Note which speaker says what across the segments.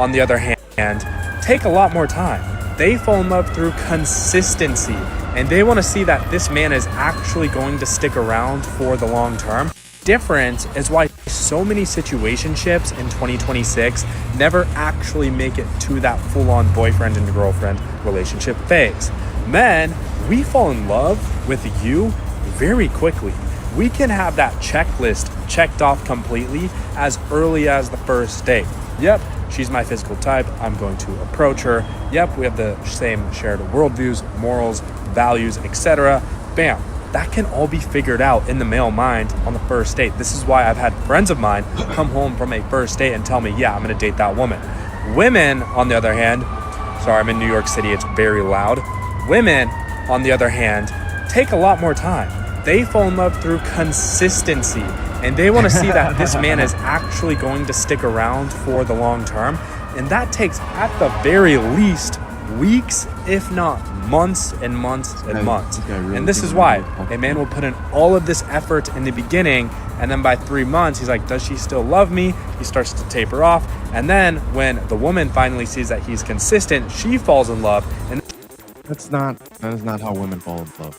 Speaker 1: on the other hand, take a lot more time. They fall in love through consistency, and they want to see that this man is actually going to stick around for the long term. Difference is why so many situationships in 2026 never actually make it to that full-on boyfriend and girlfriend relationship phase. Men, we fall in love with you very quickly. We can have that checklist checked off completely as early as the first date. Yep, she's my physical type. I'm going to approach her. Yep, we have the same shared worldviews, morals, values, etc. Bam. That can all be figured out in the male mind on the first date. This is why I've had friends of mine come home from a first date and tell me, yeah, I'm going to date that woman. Women, on the other hand, sorry, I'm in New York City. It's very loud. Women, on the other hand, take a lot more time. They fall in love through consistency, and they want to see that this man is actually going to stick around for the long term. And that takes, at the very least, weeks, if not months and months and months. And this is why a man will put in all of this effort in the beginning, and then by 3 months, he's like, does she still love me? He starts to taper off. And then when the woman finally sees that he's consistent, she falls in love. And
Speaker 2: that is not how women fall in love.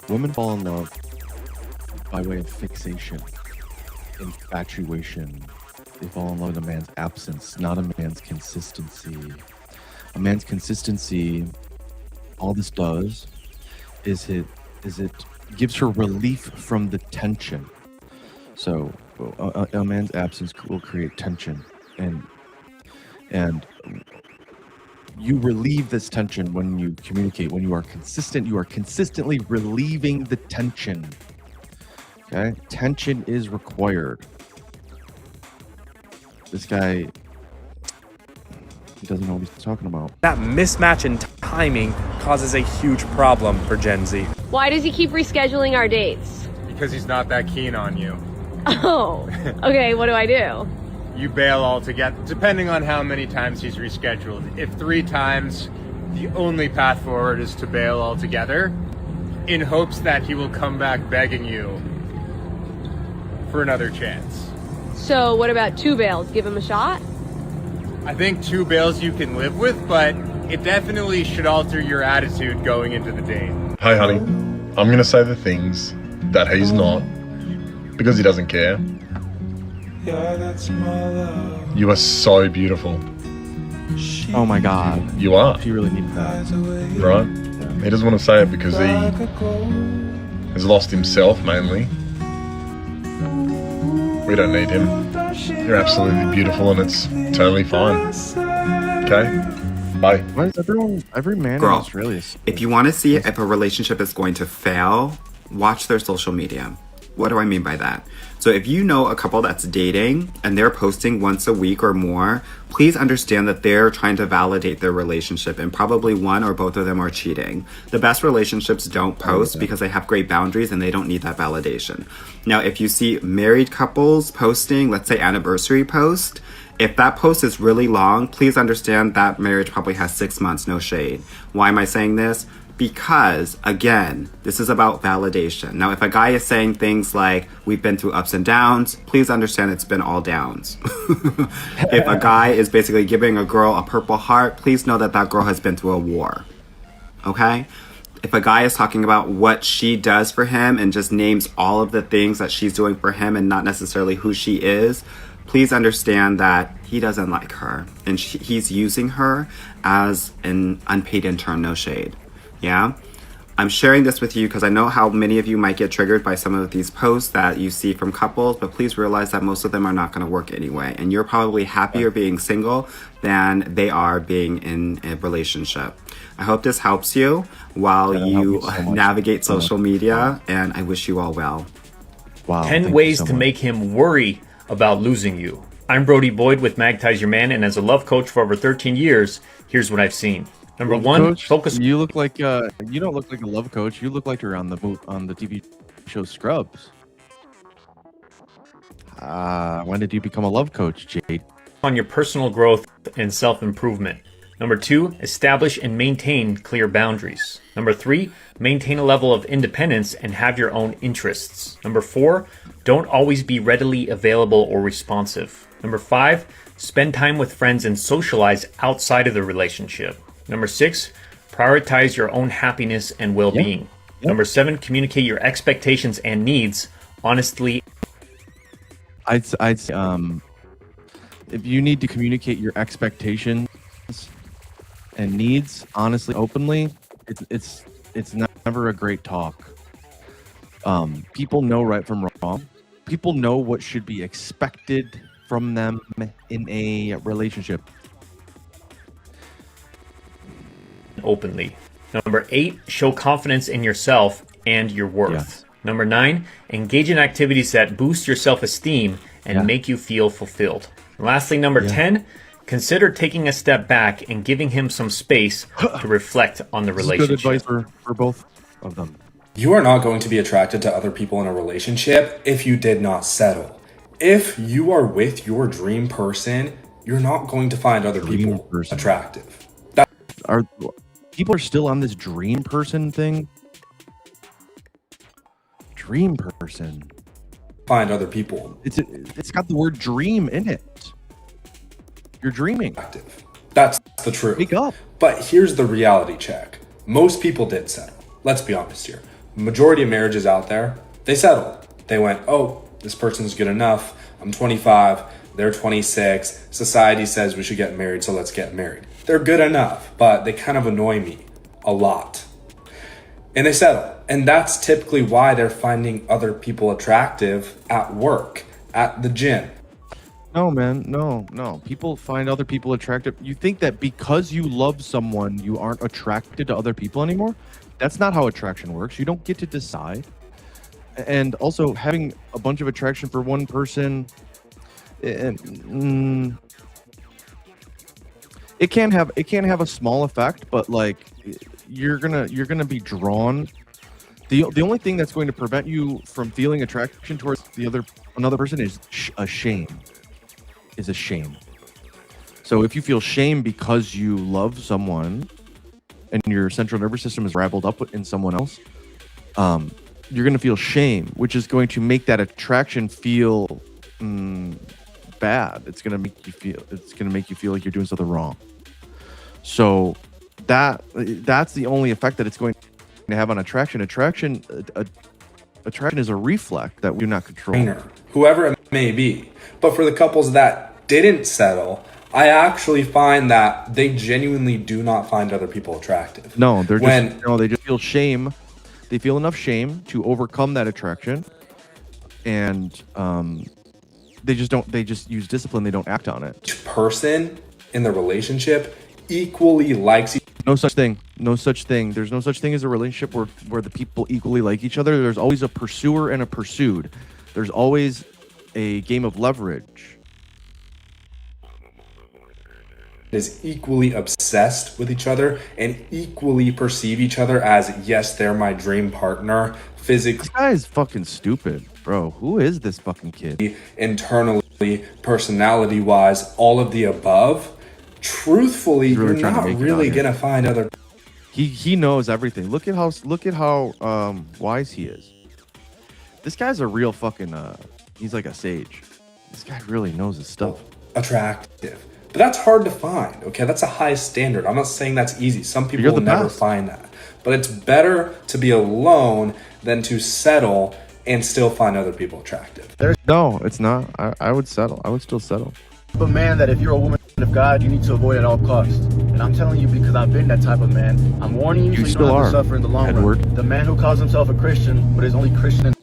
Speaker 2: Women fall in love by way of fixation, infatuation. They fall in love with a man's absence, not a man's consistency. A man's consistency, all this does is it gives her relief from the tension. So a man's absence will create tension, and you relieve this tension when you communicate. When you are consistent, you are consistently relieving the tension. Okay, tension is required. This guy, he doesn't know what he's talking about.
Speaker 1: That mismatch in timing causes a huge problem for Gen Z.
Speaker 3: Why does he keep rescheduling our dates?
Speaker 4: Because he's not that keen on you.
Speaker 3: Oh, okay, what do I do?
Speaker 4: You bail altogether, depending on how many times he's rescheduled. If 3 times, the only path forward is to bail altogether, in hopes that he will come back begging you for another chance.
Speaker 3: So what about 2 bails? Give him a shot?
Speaker 4: I think 2 bails you can live with, but it definitely should alter your attitude going into the date.
Speaker 5: Hey honey, I'm going to say the things that he's not, because he doesn't care. You are so beautiful.
Speaker 2: Oh my god.
Speaker 5: You are.
Speaker 2: She really needs that.
Speaker 5: Right? He doesn't want to say it because he has lost himself mainly. We don't need him. You're absolutely beautiful and it's totally fine. Okay? Bye.
Speaker 2: Why is every man
Speaker 6: Girl,
Speaker 2: in Australia?
Speaker 6: If you want to see if a relationship is going to fail, watch their social media. What do I mean by that? So if you know a couple that's dating and they're posting once a week or more, please understand that they're trying to validate their relationship and probably one or both of them are cheating. The best relationships don't post because they have great boundaries and they don't need that validation. Now, if you see married couples posting, let's say anniversary post, if that post is really long, please understand that marriage probably has 6 months, no shade. Why am I saying this? Because, again, this is about validation. Now, if a guy is saying things like, we've been through ups and downs, please understand it's been all downs. If a guy is basically giving a girl a purple heart, please know that that girl has been through a war. Okay? If a guy is talking about what she does for him and just names all of the things that she's doing for him and not necessarily who she is, please understand that he doesn't like her. And he's using her as an unpaid intern, no shade. Yeah, I'm sharing this with you because I know how many of you might get triggered by some of these posts that you see from couples, but please realize that most of them are not going to work anyway. And you're probably happier being single than they are being in a relationship. I hope this helps you while you navigate social media, and I wish you all well.
Speaker 2: Wow.
Speaker 7: 10 ways to make him worry about losing you. I'm Brody Boyd with Magtie's Your Man, and as a love coach for over 13 years, here's what I've seen. Number one,
Speaker 2: coach,
Speaker 7: focus.
Speaker 2: You look like you don't look like a love coach. You look like you're on the TV show Scrubs. When did you become a love coach, Jade?
Speaker 7: On your personal growth and self-improvement. Number 2, establish and maintain clear boundaries. Number 3, maintain a level of independence and have your own interests. Number 4, don't always be readily available or responsive. Number 5, spend time with friends and socialize outside of the relationship. Number 6, prioritize your own happiness and well-being. Number 7, communicate your expectations and needs honestly.
Speaker 2: I'd say, if you need to communicate your expectations and needs honestly, openly, it's never a great talk. People know right from wrong. People know what should be expected from them in a relationship.
Speaker 7: Openly. Number 8, show confidence in yourself and your worth.
Speaker 2: Yes.
Speaker 7: Number 9, engage in activities that boost your self-esteem and make you feel fulfilled. And lastly, number 10, consider taking a step back and giving him some space to reflect on the relationship.
Speaker 2: This is good advice for both of them.
Speaker 1: You are not going to be attracted to other people in a relationship if you did not settle. If you are with your dream person, you're not going to find other people attractive.
Speaker 2: People are still on this dream person thing? Dream person.
Speaker 1: Find other people.
Speaker 2: It's got the word dream in it. You're dreaming.
Speaker 1: That's the truth.
Speaker 2: Wake up.
Speaker 1: But here's the reality check. Most people did settle. Let's be honest here. Majority of marriages out there, they settled. They went, oh, this person's good enough. I'm 25. They're 26. Society says we should get married, so let's get married. They're good enough, but they kind of annoy me a lot. And they settle. And that's typically why they're finding other people attractive at work, at the gym.
Speaker 2: No, man. No. People find other people attractive. You think that because you love someone, you aren't attracted to other people anymore? That's not how attraction works. You don't get to decide. And also, having a bunch of attraction for one person, it can have a small effect, but like you're gonna be drawn. The only thing that's going to prevent you from feeling attraction towards another person is a shame. So if you feel shame because you love someone and your central nervous system is raveled up in someone else, you're going to feel shame, which is going to make that attraction feel bad. It's going to make you feel like you're doing something wrong. So that's the only effect that it's going to have on attraction. Attraction is a reflex that we do not control.
Speaker 1: Whoever it may be. But for the couples that didn't settle, I actually find that they genuinely do not find other people attractive.
Speaker 2: No, they just feel shame. They feel enough shame to overcome that attraction, and they just use discipline. They don't act on it.
Speaker 1: Each person in the relationship equally likes.
Speaker 2: No such thing. There's no such thing as a relationship where the people equally like each other. There's always a pursuer and a pursued. There's always a game of leverage.
Speaker 1: Is equally obsessed with each other and equally perceive each other as, yes, they're my dream partner physically.
Speaker 2: This guy is fucking stupid, bro. Who is this fucking kid?
Speaker 1: Internally, personality wise, all of the above. Truthfully, you're not really gonna find other.
Speaker 2: He knows everything. Look at how wise he is. This guy's a real fucking he's like a sage. This guy really knows his stuff.
Speaker 1: Attractive. But that's hard to find, okay? That's a high standard. I'm not saying that's easy. Some people will never find that. But it's better to be alone than to settle and still find other people attractive.
Speaker 2: No, it's not. I would settle. I would still settle.
Speaker 8: A man that if you're a woman of God, you need to avoid at all costs. And I'm telling you because I've been that type of man. I'm warning you so you don't have to suffer in the long run. The man who calls himself a Christian, but is only Christian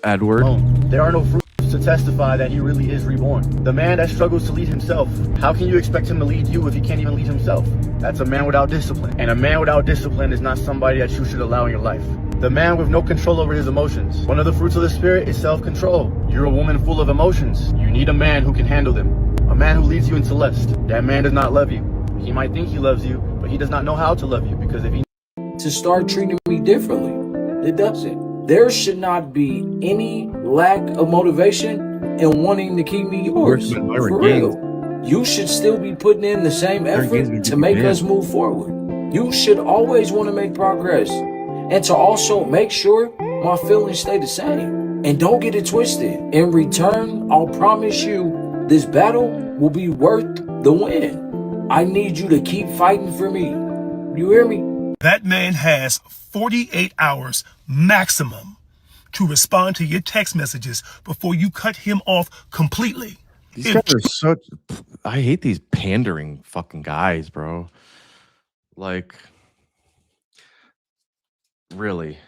Speaker 8: alone. There are no fruits to testify that he really is reborn. The man that struggles to lead himself, how can you expect him to lead you if he can't even lead himself? That's a man without discipline. And a man without discipline is not somebody that you should allow in your life. The man with no control over his emotions. One of the fruits of the spirit is self-control. You're a woman full of emotions. You need a man who can handle them. A man who leads you into lust. That man does not love you. He might think he loves you, but he does not know how to love you, because if he
Speaker 9: to start treating me differently, it doesn't. There should not be any lack of motivation in wanting to keep me yours. For real. You should still be putting in the same effort to make us move forward. You should always want to make progress and to also make sure my feelings stay the same. And don't get it twisted. In return, I'll promise you this battle will be worth the win. I need you to keep fighting for me. You hear me?
Speaker 10: That man has 48 hours maximum to respond to your text messages before you cut him off completely.
Speaker 2: These guys are such... I hate these pandering fucking guys, bro. Like, really.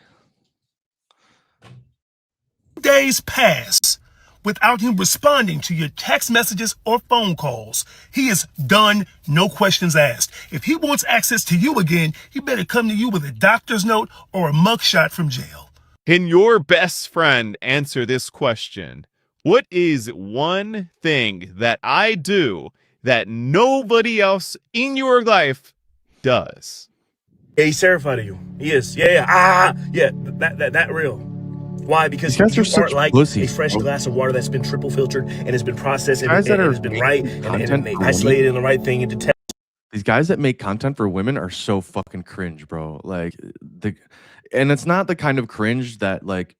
Speaker 10: Days pass without him responding to your text messages or phone calls. He is done, no questions asked. If he wants access to you again, he better come to you with a doctor's note or a mugshot from jail.
Speaker 11: Can your best friend answer this question? What is one thing that I do that nobody else in your life does?
Speaker 10: Yeah, he's terrified of you. He is. That real. Why? Because you aren't like
Speaker 2: pussies,
Speaker 10: a fresh glass of water that's been triple filtered and has been processed and has been right and isolated in the right thing and detected.
Speaker 2: These guys that make content for women are so fucking cringe, bro. Like, and it's not the kind of cringe that, like,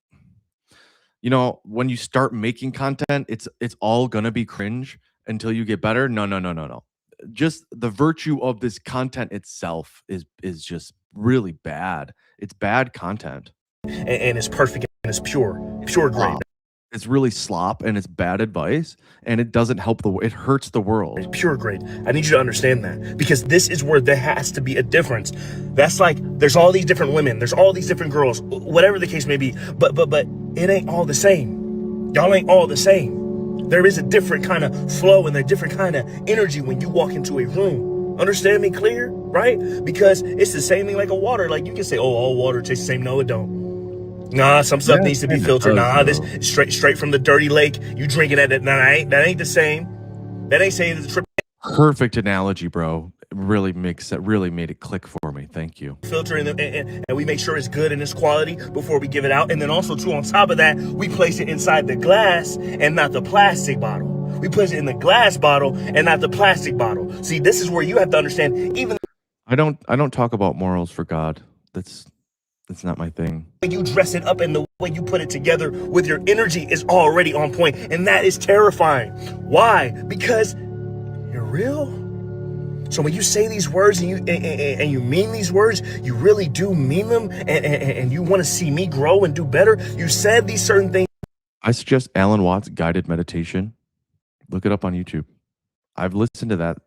Speaker 2: you know, when you start making content, it's all gonna be cringe until you get better. No. Just the virtue of this content itself is just really bad. It's bad content.
Speaker 10: And it's perfect and it's pure grade.
Speaker 2: It's really slop and it's bad advice and it doesn't help it hurts the world.
Speaker 10: It's pure grade. I need you to understand that, because this is where there has to be a difference. That's like, there's all these different women, there's all these different girls, whatever the case may be, but it ain't all the same. Y'all ain't all the same. There is a different kind of flow and a different kind of energy when you walk into a room. Understand me clear, right? Because it's the same thing like a water. Like, you can say, oh, all water tastes the same. No, it don't. Nah, some stuff needs to be filtered. Nah, this straight from the dirty lake. You drinking that? That ain't the same. That ain't saying the trip.
Speaker 2: Perfect analogy, bro. It really made it click for me. Thank you.
Speaker 10: Filter and we make sure it's good and it's quality before we give it out. And then also too, on top of that, we place it inside the glass and not the plastic bottle. We place it in the glass bottle and not the plastic bottle. See, this is where you have to understand. Even
Speaker 2: I don't talk about morals for God. That's not my thing.
Speaker 10: The way you dress it up and the way you put it together with your energy is already on point, and that is terrifying. Why? Because you're real. So when you say these words and you mean these words, you really do mean them, and you want to see me grow and do better. You said these certain things.
Speaker 2: I suggest Alan Watts' guided meditation. Look it up on YouTube. I've listened to that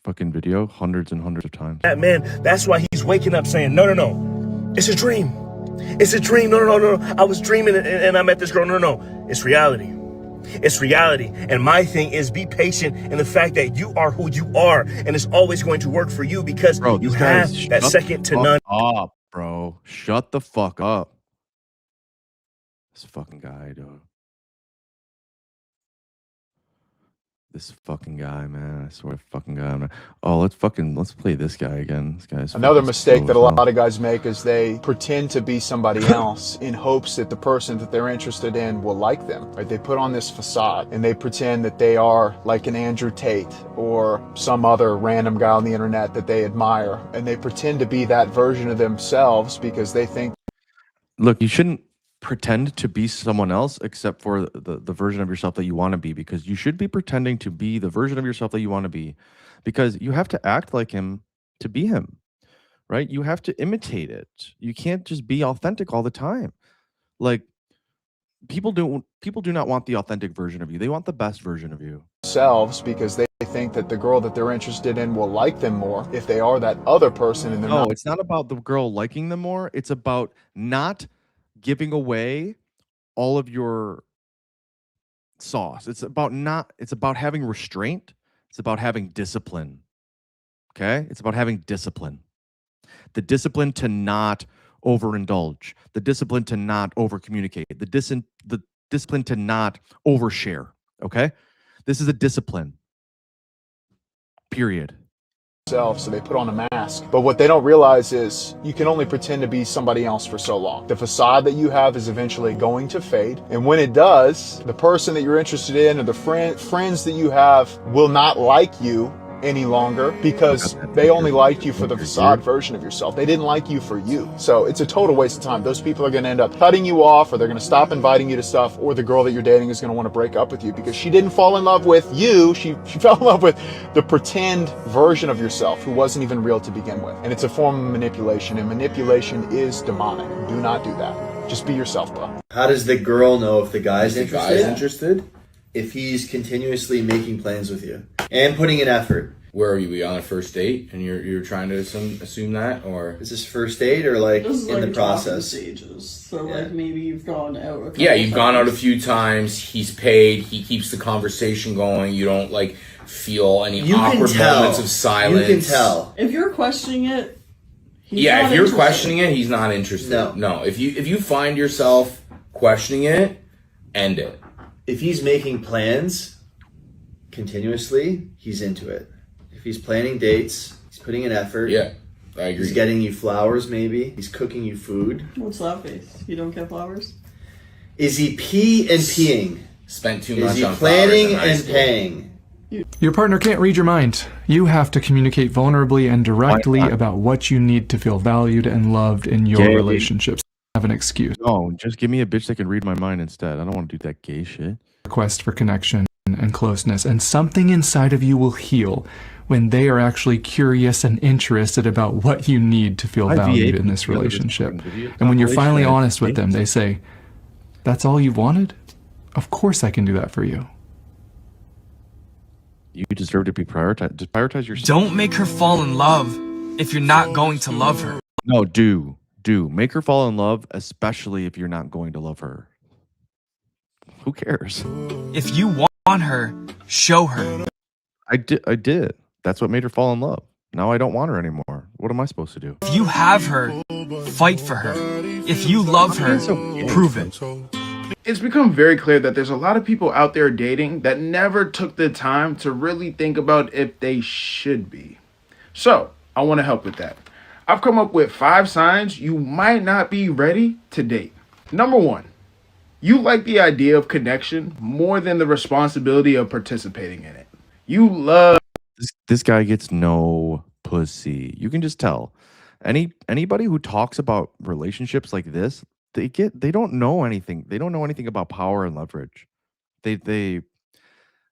Speaker 2: fucking video hundreds and hundreds of times.
Speaker 10: That man, that's why he's waking up saying, no. It's a dream. It's a dream. No. I was dreaming and I met this girl. No. It's reality. It's reality. And my thing is, be patient in the fact that you are who you are. And it's always going to work for you because you have that second to none.
Speaker 2: Up, bro. Shut the fuck up. This fucking guy, dude. This fucking guy, man. I swear to fucking God. Oh, let's play this guy again. This guy's
Speaker 12: another mistake that a lot of guys make is they pretend to be somebody else in hopes that the person that they're interested in will like them. Right? They put on this facade and they pretend that they are like an Andrew Tate or some other random guy on the internet that they admire, and they pretend to be that version of themselves because they think.
Speaker 2: Look, you shouldn't pretend to be someone else except for the version of yourself that you want to be, because you should be pretending to be the version of yourself that you want to be, because you have to act like him to be him, right? You have to imitate it. You can't just be authentic all the time. Like, people do not want the authentic version of you. They want the best version of you.
Speaker 12: Selves, because they think that the girl that they're interested in will like them more if they are that other person. And they're not.
Speaker 2: It's not about the girl liking them more. It's about not giving away all of your sauce. It's about having restraint. It's about having discipline. Okay? It's about having discipline. The discipline to not overindulge. The discipline to not overcommunicate. The discipline to not overshare. Okay? This is a discipline. Period.
Speaker 12: So they put on a mask. But what they don't realize is you can only pretend to be somebody else for so long. The facade that you have is eventually going to fade. And when it does, the person that you're interested in or the friends that you have will not like you any longer because they only liked you for the facade version of yourself. They didn't like you for you. So it's a total waste of time. Those people are going to end up cutting you off, or they're going to stop inviting you to stuff, or the girl that you're dating is going to want to break up with you because she didn't fall in love with you. She fell in love with the pretend version of yourself who wasn't even real to begin with. And it's a form of manipulation, and manipulation is demonic. Do not do that. Just be yourself, bro.
Speaker 13: How does the girl know if the guy's interested? If he's continuously making plans with you and putting in effort.
Speaker 14: Where are you on a first date and you're trying to assume that, or
Speaker 13: is this first date or like in
Speaker 15: like
Speaker 13: the process?
Speaker 15: Stages. So like maybe you've gone out.
Speaker 14: You've gone out a few times. He's paid. He keeps the conversation going. You don't like feel any awkward moments of silence.
Speaker 13: You can tell
Speaker 15: if you're questioning it.
Speaker 14: If you're questioning it, he's not interested. No. If you find yourself questioning it, end it.
Speaker 13: If he's making plans continuously, he's into it. If he's planning dates, he's putting in effort.
Speaker 14: Yeah, I agree.
Speaker 13: He's getting you flowers, maybe. He's cooking you food.
Speaker 15: What's that face? You don't get flowers?
Speaker 13: Is he peeing?
Speaker 14: Spent too much on flowers.
Speaker 13: Is he planning and paying?
Speaker 16: Your partner can't read your mind. You have to communicate vulnerably and directly about what you need to feel valued and loved in your relationships. Have an excuse.
Speaker 2: No, just give me a bitch that can read my mind instead. I don't want to do that gay shit.
Speaker 16: Request for connection and closeness, and something inside of you will heal when they are actually curious and interested about what you need to feel valued in this relationship. And when you're finally honest with them, they say, "That's all you wanted? Of course I can do that for you."
Speaker 2: You deserve to be prioritized. Just prioritize yourself.
Speaker 17: Don't make her fall in love if you're not going to love her.
Speaker 2: No, do. Make her fall in love, especially if you're not going to love her. Who cares?
Speaker 17: If you want her, show her.
Speaker 2: I did. That's what made her fall in love. Now I don't want her anymore. What am I supposed to do?
Speaker 17: If you have her, fight for her. If you love her, prove it.
Speaker 18: It's become very clear that there's a lot of people out there dating that never took the time to really think about if they should be. So, I want to help with that. I've come up with 5 signs you might not be ready to date. Number 1, you like the idea of connection more than the responsibility of participating in it. You love
Speaker 2: this guy gets no pussy. You can just tell. Anybody who talks about relationships like this, they don't know anything. They don't know anything about power and leverage. They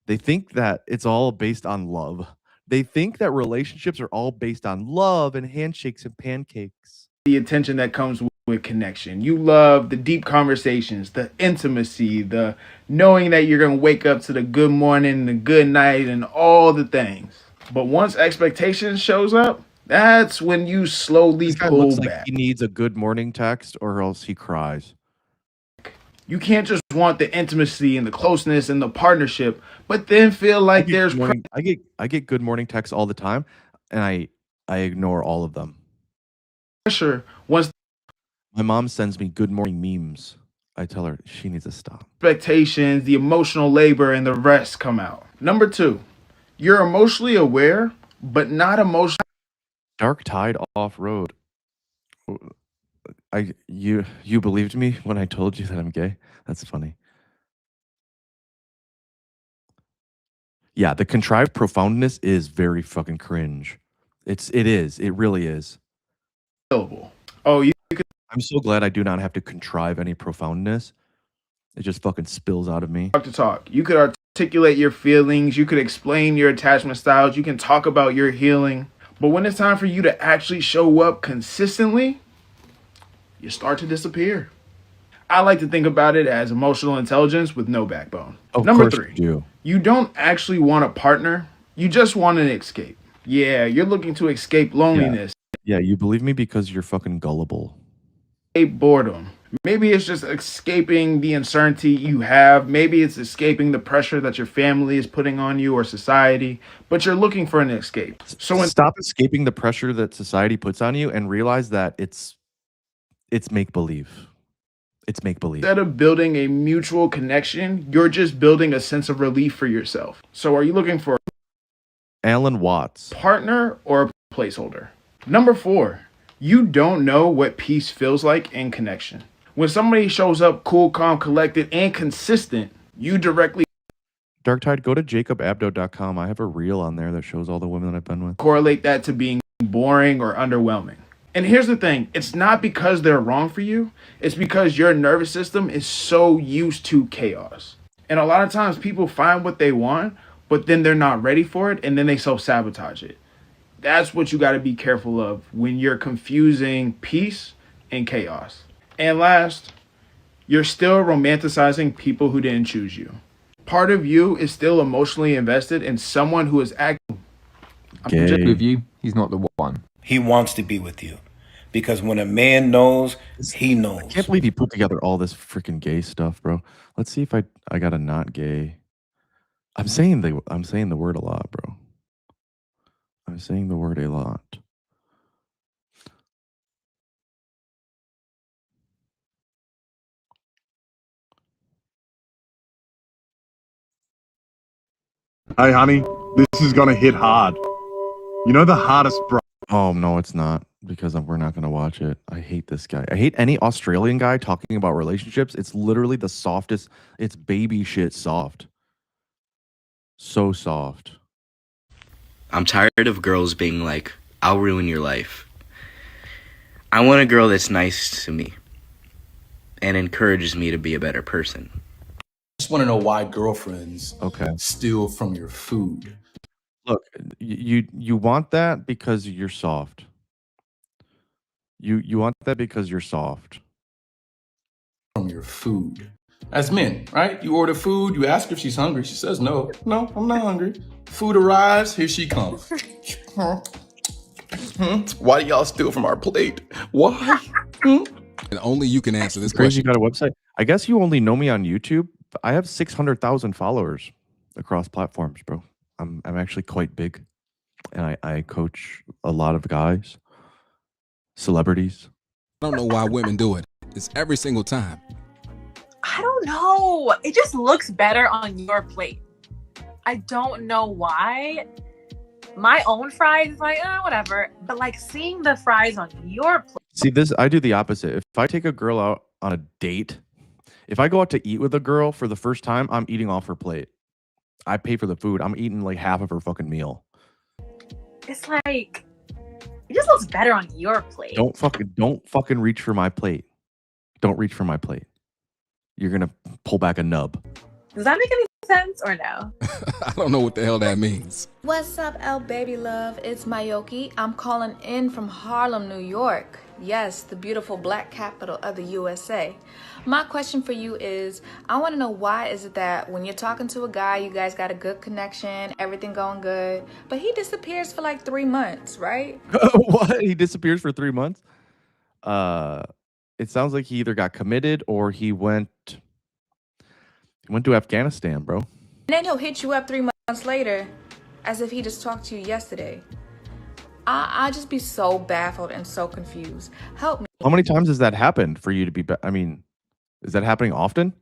Speaker 2: think that it's all based on love. They think that relationships are all based on love and handshakes and pancakes.
Speaker 18: The attention that comes with connection. You love the deep conversations, the intimacy, the knowing that you're going to wake up to the good morning, the good night, and all the things. But once expectations shows up, that's when you slowly pull back.
Speaker 2: Like he needs a good morning text or else he cries.
Speaker 18: You can't just want the intimacy and the closeness and the partnership, but then feel like
Speaker 2: I get good morning texts all the time, and I ignore all of them.
Speaker 18: Pressure once
Speaker 2: my mom sends me good morning memes. I tell her she needs to stop.
Speaker 18: Expectations, the emotional labor, and the rest come out. Number 2, you're emotionally aware, but not emotionally.
Speaker 2: Dark tide off road. You believed me when I told you that I'm gay? That's funny. Yeah, the contrived profoundness is very fucking cringe. It is. It really is.
Speaker 18: Oh,
Speaker 2: I'm so glad I do not have to contrive any profoundness. It just fucking spills out of me.
Speaker 18: Talk. You could articulate your feelings. You could explain your attachment styles. You can talk about your healing. But when it's time for you to actually show up consistently, you start to disappear. I like to think about it as emotional intelligence with no backbone. Number 3, you don't actually want a partner. You just want an escape. Yeah, you're looking to escape loneliness.
Speaker 2: Yeah, you believe me because you're fucking gullible.
Speaker 18: Escape boredom. Maybe it's just escaping the uncertainty you have. Maybe it's escaping the pressure that your family is putting on you or society, but you're looking for an escape. So
Speaker 2: stop escaping the pressure that society puts on you and realize that it's make-believe. It's make-believe.
Speaker 18: Instead of building a mutual connection, you're just building a sense of relief for yourself. So are you looking for
Speaker 2: Alan Watts,
Speaker 18: partner or a placeholder? Number 4, you don't know what peace feels like in connection. When somebody shows up cool, calm, collected, and consistent, you directly
Speaker 2: Dark Tide, go to jacobabdo.com. I have a reel on there that shows all the women that I've been with.
Speaker 18: Correlate that to being boring or underwhelming. And here's the thing, it's not because they're wrong for you, it's because your nervous system is so used to chaos. And a lot of times people find what they want, but then they're not ready for it, and then they self-sabotage it. That's what you got to be careful of when you're confusing peace and chaos. And last, you're still romanticizing people who didn't choose you. Part of you is still emotionally invested in someone who is acting.
Speaker 19: With you, he's not the one. He wants to be with you. Because when a man knows, he knows.
Speaker 2: I can't believe he put together all this freaking gay stuff, bro. Let's see if I got a not gay. I'm saying the word a lot, bro. I'm saying the word a lot.
Speaker 5: Hey, honey, this is gonna hit hard. You know the hardest bro.
Speaker 2: Oh no, it's not, because we're not gonna watch it. I hate this guy. I hate any Australian guy talking about relationships. It's literally the softest. It's baby shit soft. So soft.
Speaker 20: I'm tired of girls being like, I'll ruin your life. I want a girl that's nice to me and encourages me to be a better person.
Speaker 21: I just want to know why girlfriends steal from your food.
Speaker 2: Look, you want that because you're soft. You want that because you're soft.
Speaker 21: From your food. As men, right? You order food, you ask her if she's hungry. She says no. No, I'm not hungry. Food arrives, here she comes. Why do y'all steal from our plate? Why?
Speaker 22: And only you can answer this
Speaker 2: Crazy,
Speaker 22: question.
Speaker 2: you got a website? I guess you only know me on YouTube. I have 600,000 followers across platforms, bro. I'm actually quite big, and I coach a lot of guys, celebrities.
Speaker 22: I don't know why women do it. It's every single time.
Speaker 23: I don't know. It just looks better on your plate. I don't know why. My own fries is like, whatever. But like seeing the fries on your plate.
Speaker 2: See, I do the opposite. If I take a girl out on a date, if I go out to eat with a girl for the first time, I'm eating off her plate. I pay for the food. I'm eating like half of her fucking meal.
Speaker 23: It's like, it just looks better on your plate.
Speaker 2: Don't fucking reach for my plate. Don't reach for my plate. You're gonna pull back a nub.
Speaker 23: Does that make any sense or no?
Speaker 22: I don't know what the hell that means.
Speaker 24: What's up, L baby love? It's Mayoki. I'm calling in from Harlem, New York. Yes, the beautiful black capital of the USA. My question for you is, I want to know, why is it that when you're talking to a guy, you guys got a good connection, everything going good, but he disappears for like 3 months, right?
Speaker 2: What? He disappears for 3 months? It sounds like he either got committed or he went to Afghanistan, bro.
Speaker 24: And then he'll hit you up 3 months later as if he just talked to you yesterday. I just be so baffled and so confused. Help me.
Speaker 2: How many times has that happened for you to be? I mean, is that happening often?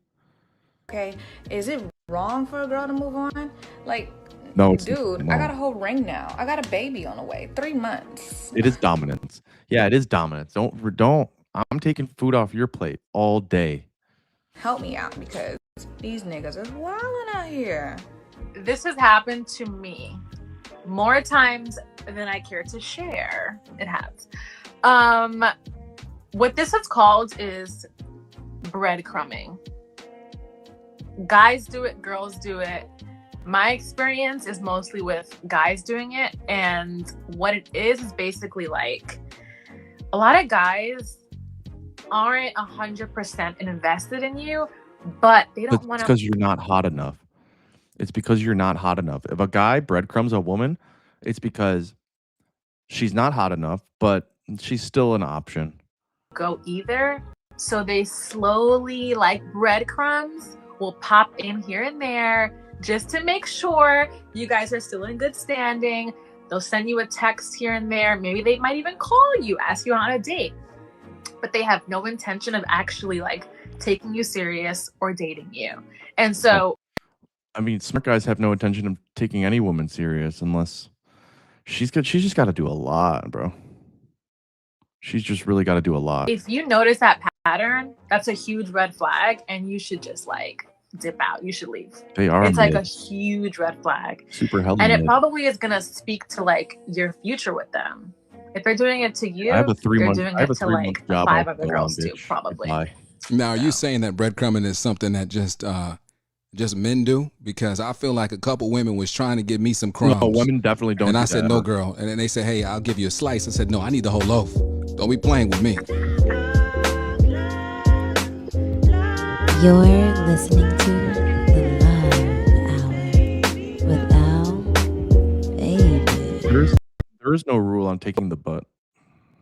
Speaker 24: Okay, is it wrong for a girl to move on? Like,
Speaker 2: No,
Speaker 24: dude, I got a whole ring now. I got a baby on the way. 3 months.
Speaker 2: It is dominance. Yeah, it is dominance. Don't. I'm taking food off your plate all day.
Speaker 24: Help me out, because these niggas are wilding out here.
Speaker 23: This has happened to me more times than I care to share. It has. What this is called is breadcrumbing. Guys do it, girls do it. My experience is mostly with guys doing it, and what it is basically like a lot of guys aren't 100% invested in you, but they don't want to.
Speaker 2: It's because you're not hot enough. It's because you're not hot enough. If a guy breadcrumbs a woman, it's because she's not hot enough, but she's still an option.
Speaker 23: Go either. So they slowly, like breadcrumbs, will pop in here and there just to make sure you guys are still in good standing. They'll send you a text here and there. Maybe they might even call you, ask you on a date. But they have no intention of actually like taking you serious or dating you. And so,
Speaker 2: I mean, smart guys have no intention of taking any woman serious unless she's just got to do a lot, bro. She's just really got to do a lot.
Speaker 23: if you notice that pattern, that's a huge red flag, and you should just like dip out. You should leave.
Speaker 2: They are
Speaker 23: It's like a
Speaker 2: mids.
Speaker 23: huge red flag.
Speaker 2: Super hella
Speaker 23: And it
Speaker 2: mid.
Speaker 23: probably is going to speak to like your future with them. If they're doing it to you,
Speaker 2: I have a 3
Speaker 23: they're
Speaker 2: month.
Speaker 23: doing
Speaker 2: I have
Speaker 23: it
Speaker 2: a
Speaker 23: to
Speaker 2: 3 month
Speaker 23: like
Speaker 2: job.
Speaker 23: 5
Speaker 2: I'll
Speaker 23: other
Speaker 2: go on,
Speaker 23: girls too,
Speaker 2: bitch.
Speaker 23: probably.
Speaker 2: Goodbye.
Speaker 22: Now, are you saying that breadcrumbing is something that just men do? Because I feel like a couple women was trying to give me some crumbs.
Speaker 2: No, women definitely don't.
Speaker 22: And I
Speaker 2: do
Speaker 22: said,
Speaker 2: that.
Speaker 22: no, girl. And then they said, hey, I'll give you a slice. I said, no, I need the whole loaf. Don't be playing with me.
Speaker 3: You're listening to the Love Hour with Al, baby.
Speaker 2: There is no rule on taking the butt.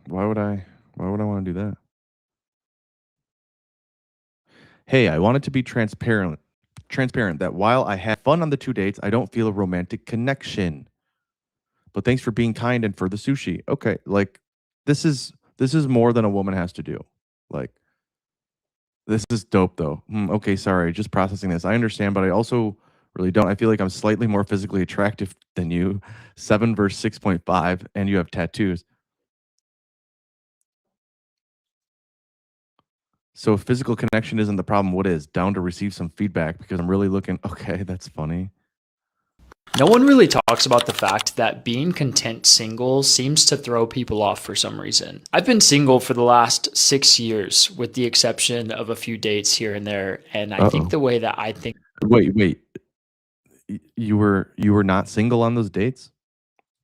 Speaker 2: Why would I want to do that? Hey, I wanted to be transparent that while I had fun on the 2 dates, I don't feel a romantic connection. But thanks for being kind and for the sushi. Okay, like this is more than a woman has to do. Like this is dope though. Okay, sorry, just processing this. I understand, but I also really don't. I feel like I'm slightly more physically attractive than you. 7 versus 6.5, and you have tattoos. So if physical connection isn't the problem, what is? Down to receive some feedback because I'm really looking. Okay, that's funny.
Speaker 4: No one really talks about the fact that being content single seems to throw people off for some reason. I've been single for the last 6 years, with the exception of a few dates here and there. And I think the way that I think.
Speaker 2: Wait. You were not single on those dates?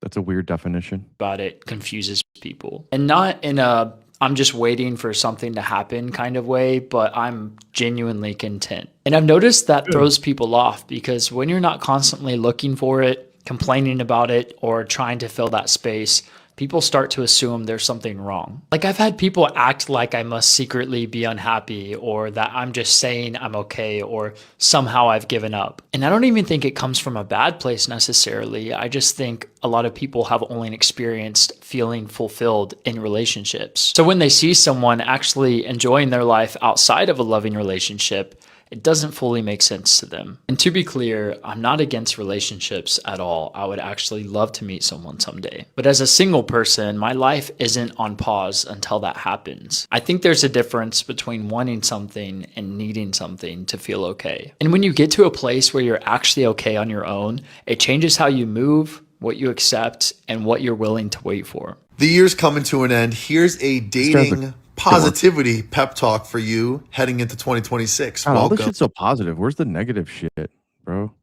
Speaker 2: That's a weird definition.
Speaker 4: About it confuses people. And not in a I'm just waiting for something to happen kind of way, but I'm genuinely content. And I've noticed that throws people off because when you're not constantly looking for it, complaining about it, or trying to fill that space, people start to assume there's something wrong. Like I've had people act like I must secretly be unhappy or that I'm just saying I'm okay or somehow I've given up. And I don't even think it comes from a bad place necessarily. I just think a lot of people have only experienced feeling fulfilled in relationships. So when they see someone actually enjoying their life outside of a loving relationship, it doesn't fully make sense to them. And to be clear, I'm not against relationships at all. I would actually love to meet someone someday. But as a single person, my life isn't on pause until that happens. I think there's a difference between wanting something and needing something to feel okay. And when you get to a place where you're actually okay on your own, it changes how you move, what you accept, and what you're willing to wait for.
Speaker 6: The year's coming to an end. Here's a dating positivity pep talk for you heading into 2026.
Speaker 2: God, all this shit's so positive. Where's the negative shit, bro?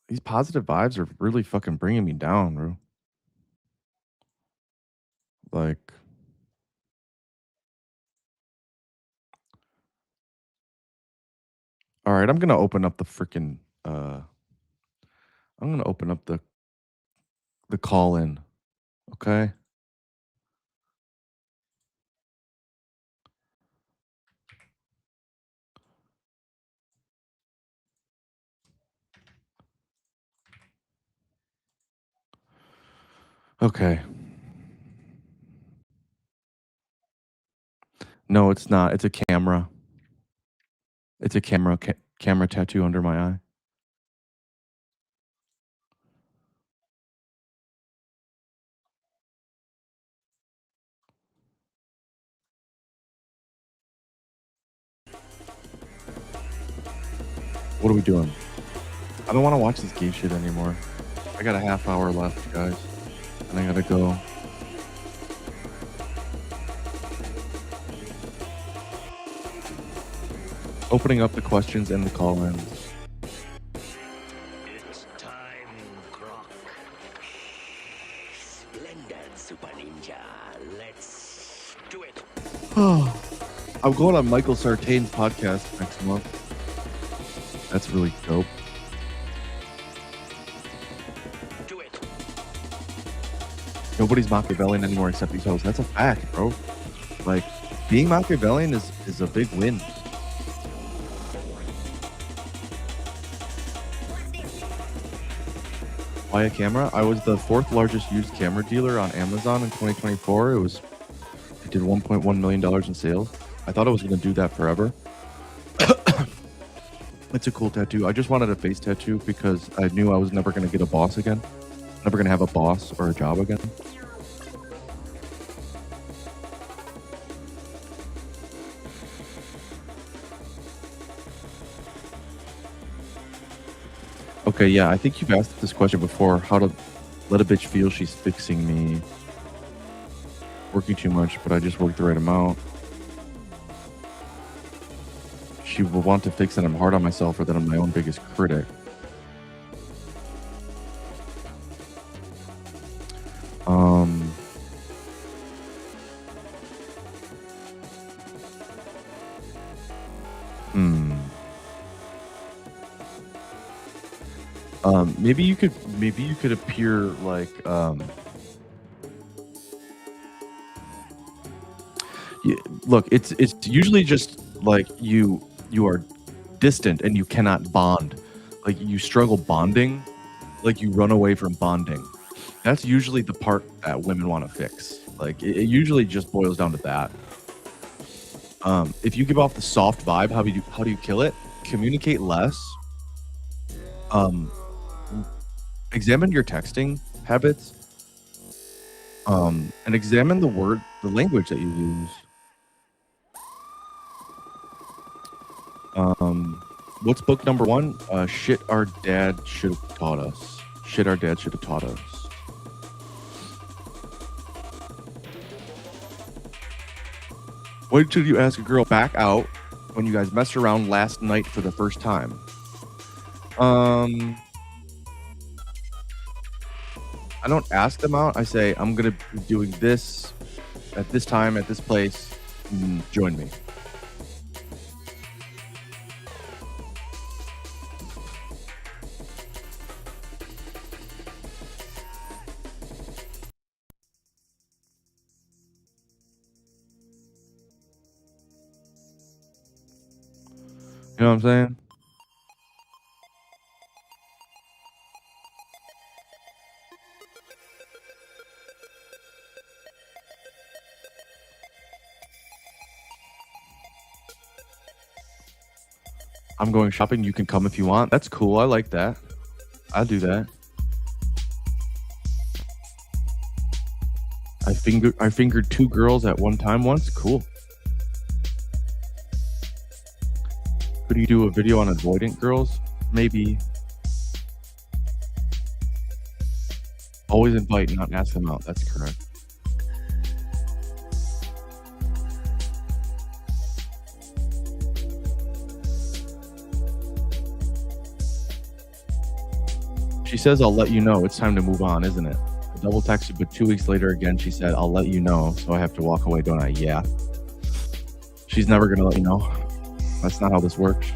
Speaker 2: These positive vibes are really fucking bringing me down, bro. Like, all right, I'm gonna open up the freaking. I'm gonna open up the call in. Okay. Okay. No, it's not. It's a camera. It's a camera tattoo under my eye. What are we doing? I don't want to watch this gay shit anymore. I got a half hour left, guys. And I gotta go. Opening up the questions and the call-ins.
Speaker 7: It's time, Croc. Splendid, Super Ninja. Let's do it.
Speaker 2: Oh, I'm going on Michael Sartain's podcast next month. That's really dope.
Speaker 7: Do it.
Speaker 2: Nobody's Machiavellian anymore except these hosts. That's a fact, bro. Like, being Machiavellian is a big win. Buy a camera. I was the 4th largest used camera dealer on Amazon in 2024. It did $1.1 million in sales. I thought I was going to do that forever. It's a cool tattoo. I just wanted a face tattoo because I knew I was never going to get a boss again. Never going to have a boss or a job again. Okay, yeah, I think you've asked this question before. How to let a bitch feel she's fixing me. Working too much, but I just work the right amount. She will want to fix that I'm hard on myself or that I'm my own biggest critic. Maybe you could appear like look, it's usually just like you are distant and you cannot bond. Like you struggle bonding, like you run away from bonding. That's usually the part that women want to fix. Like it usually just boils down to that. If you give off the soft vibe, how do you kill it? Communicate less. Examine your texting habits. And examine the language that you use. What's book number 1? Shit our dad should have taught us. Shit our dad should have taught us. When should you ask a girl back out when you guys messed around last night for the first time? I don't ask them out. I say, I'm going to be doing this at this time, at this place. Join me. You know what I'm saying? I'm going shopping. You can come if you want. That's cool. I like that. I'll do that. I fingered 2 girls at one time once. Cool. Could you do a video on avoidant girls? Maybe. Always invite, not ask them out. That's correct. She says, I'll let you know. It's time to move on, isn't it? I double texted, but 2 weeks later again, she said, I'll let you know. So I have to walk away, don't I? Yeah. She's never going to let you know. That's not how this works.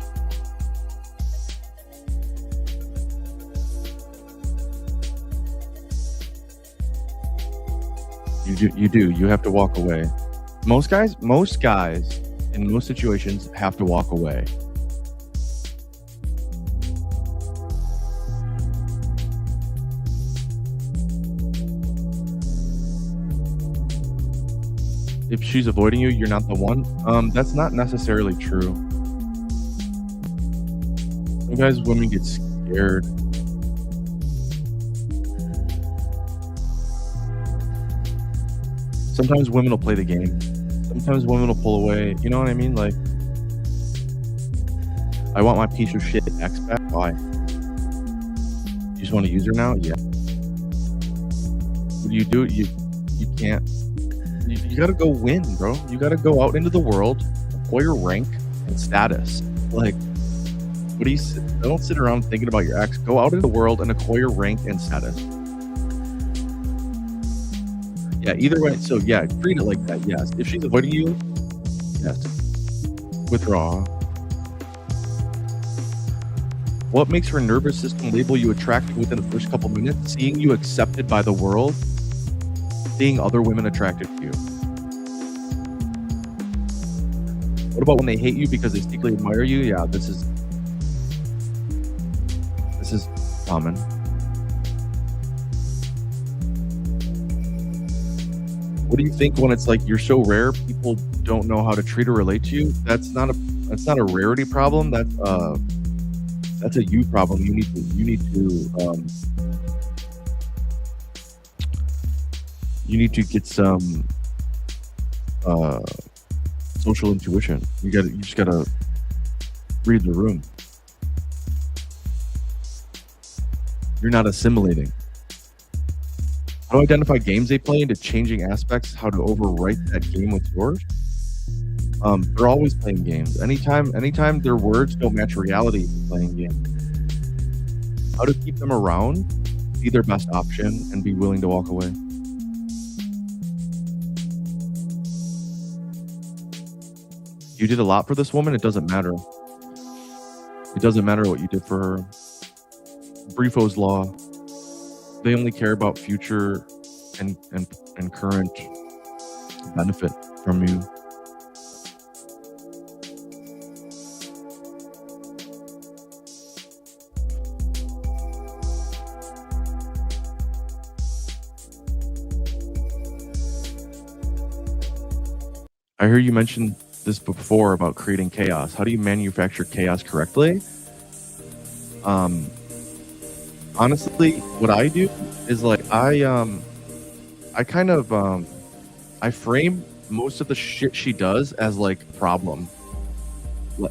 Speaker 2: You do. You have to walk away. Most guys in most situations have to walk away. If she's avoiding you, you're not the one. That's not necessarily true. Sometimes women get scared. Sometimes women will play the game. Sometimes women will pull away. You know what I mean? Like, I want my piece of shit ex back. Why? You just want to use her now? Yeah. What do you do? You can't. You gotta go win, bro. You gotta go out into the world, acquire rank and status. Like, what do you? Don't sit around thinking about your ex. Go out into the world and acquire rank and status. Yeah, either way. So yeah, treat it like that. Yes. If she's avoiding you, yes. Withdraw. What makes her nervous system label you attractive within the first couple minutes? Seeing you accepted by the world. Seeing other women attracted to you. What about when they hate you because they secretly admire you? Yeah, this is common. What do you think when it's like you're so rare, people don't know how to treat or relate to you? That's not a rarity problem. That's a you problem. You need to get some social intuition. You just gotta read the room. You're not assimilating. How to identify games they play into changing aspects, how to overwrite that game with yours. They're always playing games. Anytime their words don't match reality, they're playing games. How to keep them around, be their best option, and be willing to walk away. You did a lot for this woman, it doesn't matter. It doesn't matter what you did for her. Briefo's law. They only care about future and current benefit from you. I heard you mention this before about creating chaos. How do you manufacture chaos correctly? Honestly, what I do is like I frame most of the shit she does as like a problem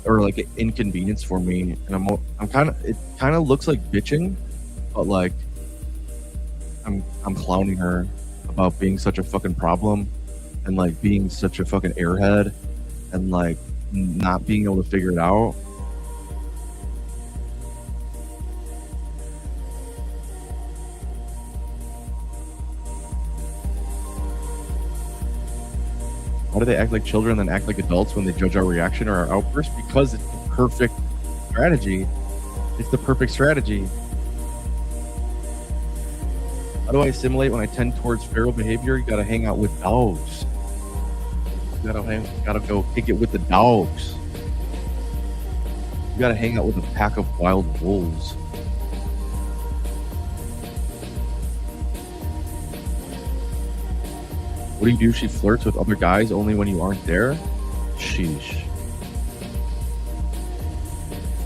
Speaker 2: or like an inconvenience for me, and it kind of looks like bitching, but like I'm clowning her about being such a fucking problem and like being such a fucking airhead and like not being able to figure it out. Why do they act like children and then act like adults when they judge our reaction or our outburst? Because it's the perfect strategy. It's the perfect strategy. How do I assimilate when I tend towards feral behavior? You gotta hang out with dogs. You gotta go kick it with the dogs. You gotta hang out with a pack of wild wolves. What do you do? She flirts with other guys only when you aren't there? Sheesh.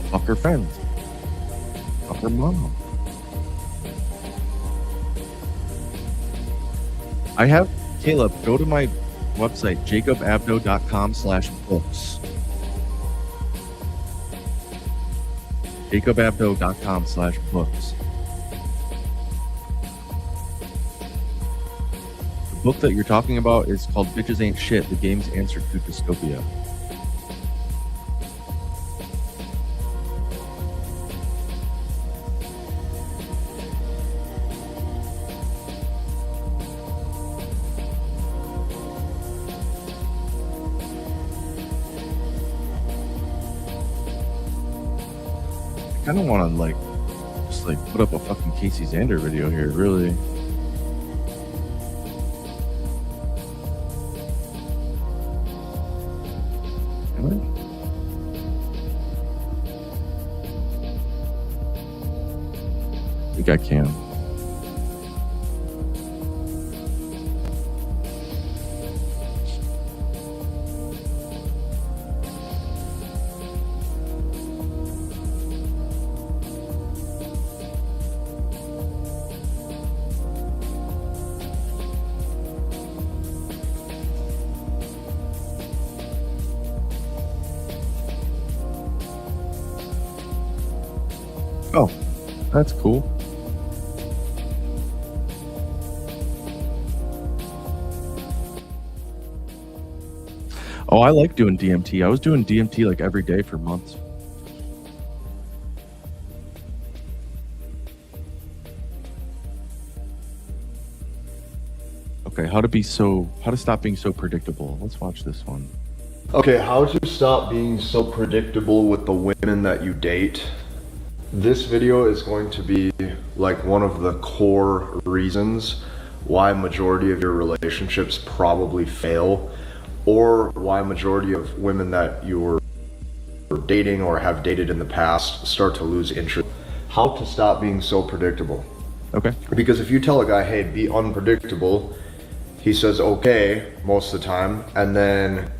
Speaker 2: Fuck her friends. Fuck her mom. I have Caleb go to my website, jacobabdo.com/books. jacobabdo.com/books. The book that you're talking about is called Bitches Ain't Shit, the game's answer to dystopia. I kind of want to like just like put up a fucking Casey Zander video here, really. I think I can. Oh, that's cool. Oh, I like doing DMT. I was doing DMT like every day for months. Okay, how to stop being so predictable. Let's watch this one.
Speaker 1: Okay, how to stop being so predictable with the women that you date. This video is going to be like one of the core reasons why majority of your relationships probably fail, or why majority of women that you're dating or have dated in the past start to lose interest. How to stop being so predictable.
Speaker 2: Okay.
Speaker 1: Because if you tell a guy, hey, be unpredictable, he says okay most of the time, and then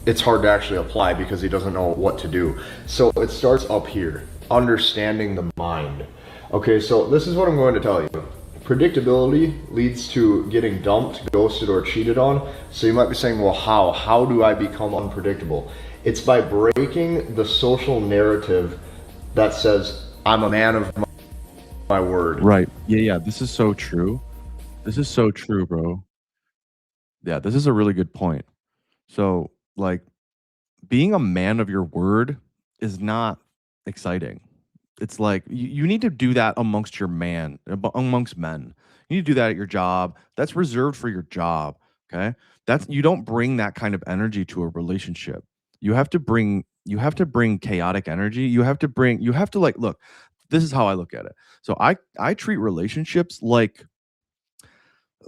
Speaker 1: it's hard to actually apply because he doesn't know what to do. So it starts up here, understanding the mind. Okay, so this is what I'm going to tell you. Predictability leads to getting dumped, ghosted, or cheated on. So you might be saying, well, how do I become unpredictable? It's by breaking the social narrative that says I'm a man of my word.
Speaker 2: Right. Yeah. This is so true. This is so true, bro. Yeah, this is a really good point. So, like, being a man of your word is not exciting. It's like you need to do that amongst amongst men. You need to do that at your job. That's reserved for your job. Okay. You don't bring that kind of energy to a relationship. You have to bring chaotic energy. You have to like, look, this is how I look at it. So I treat relationships like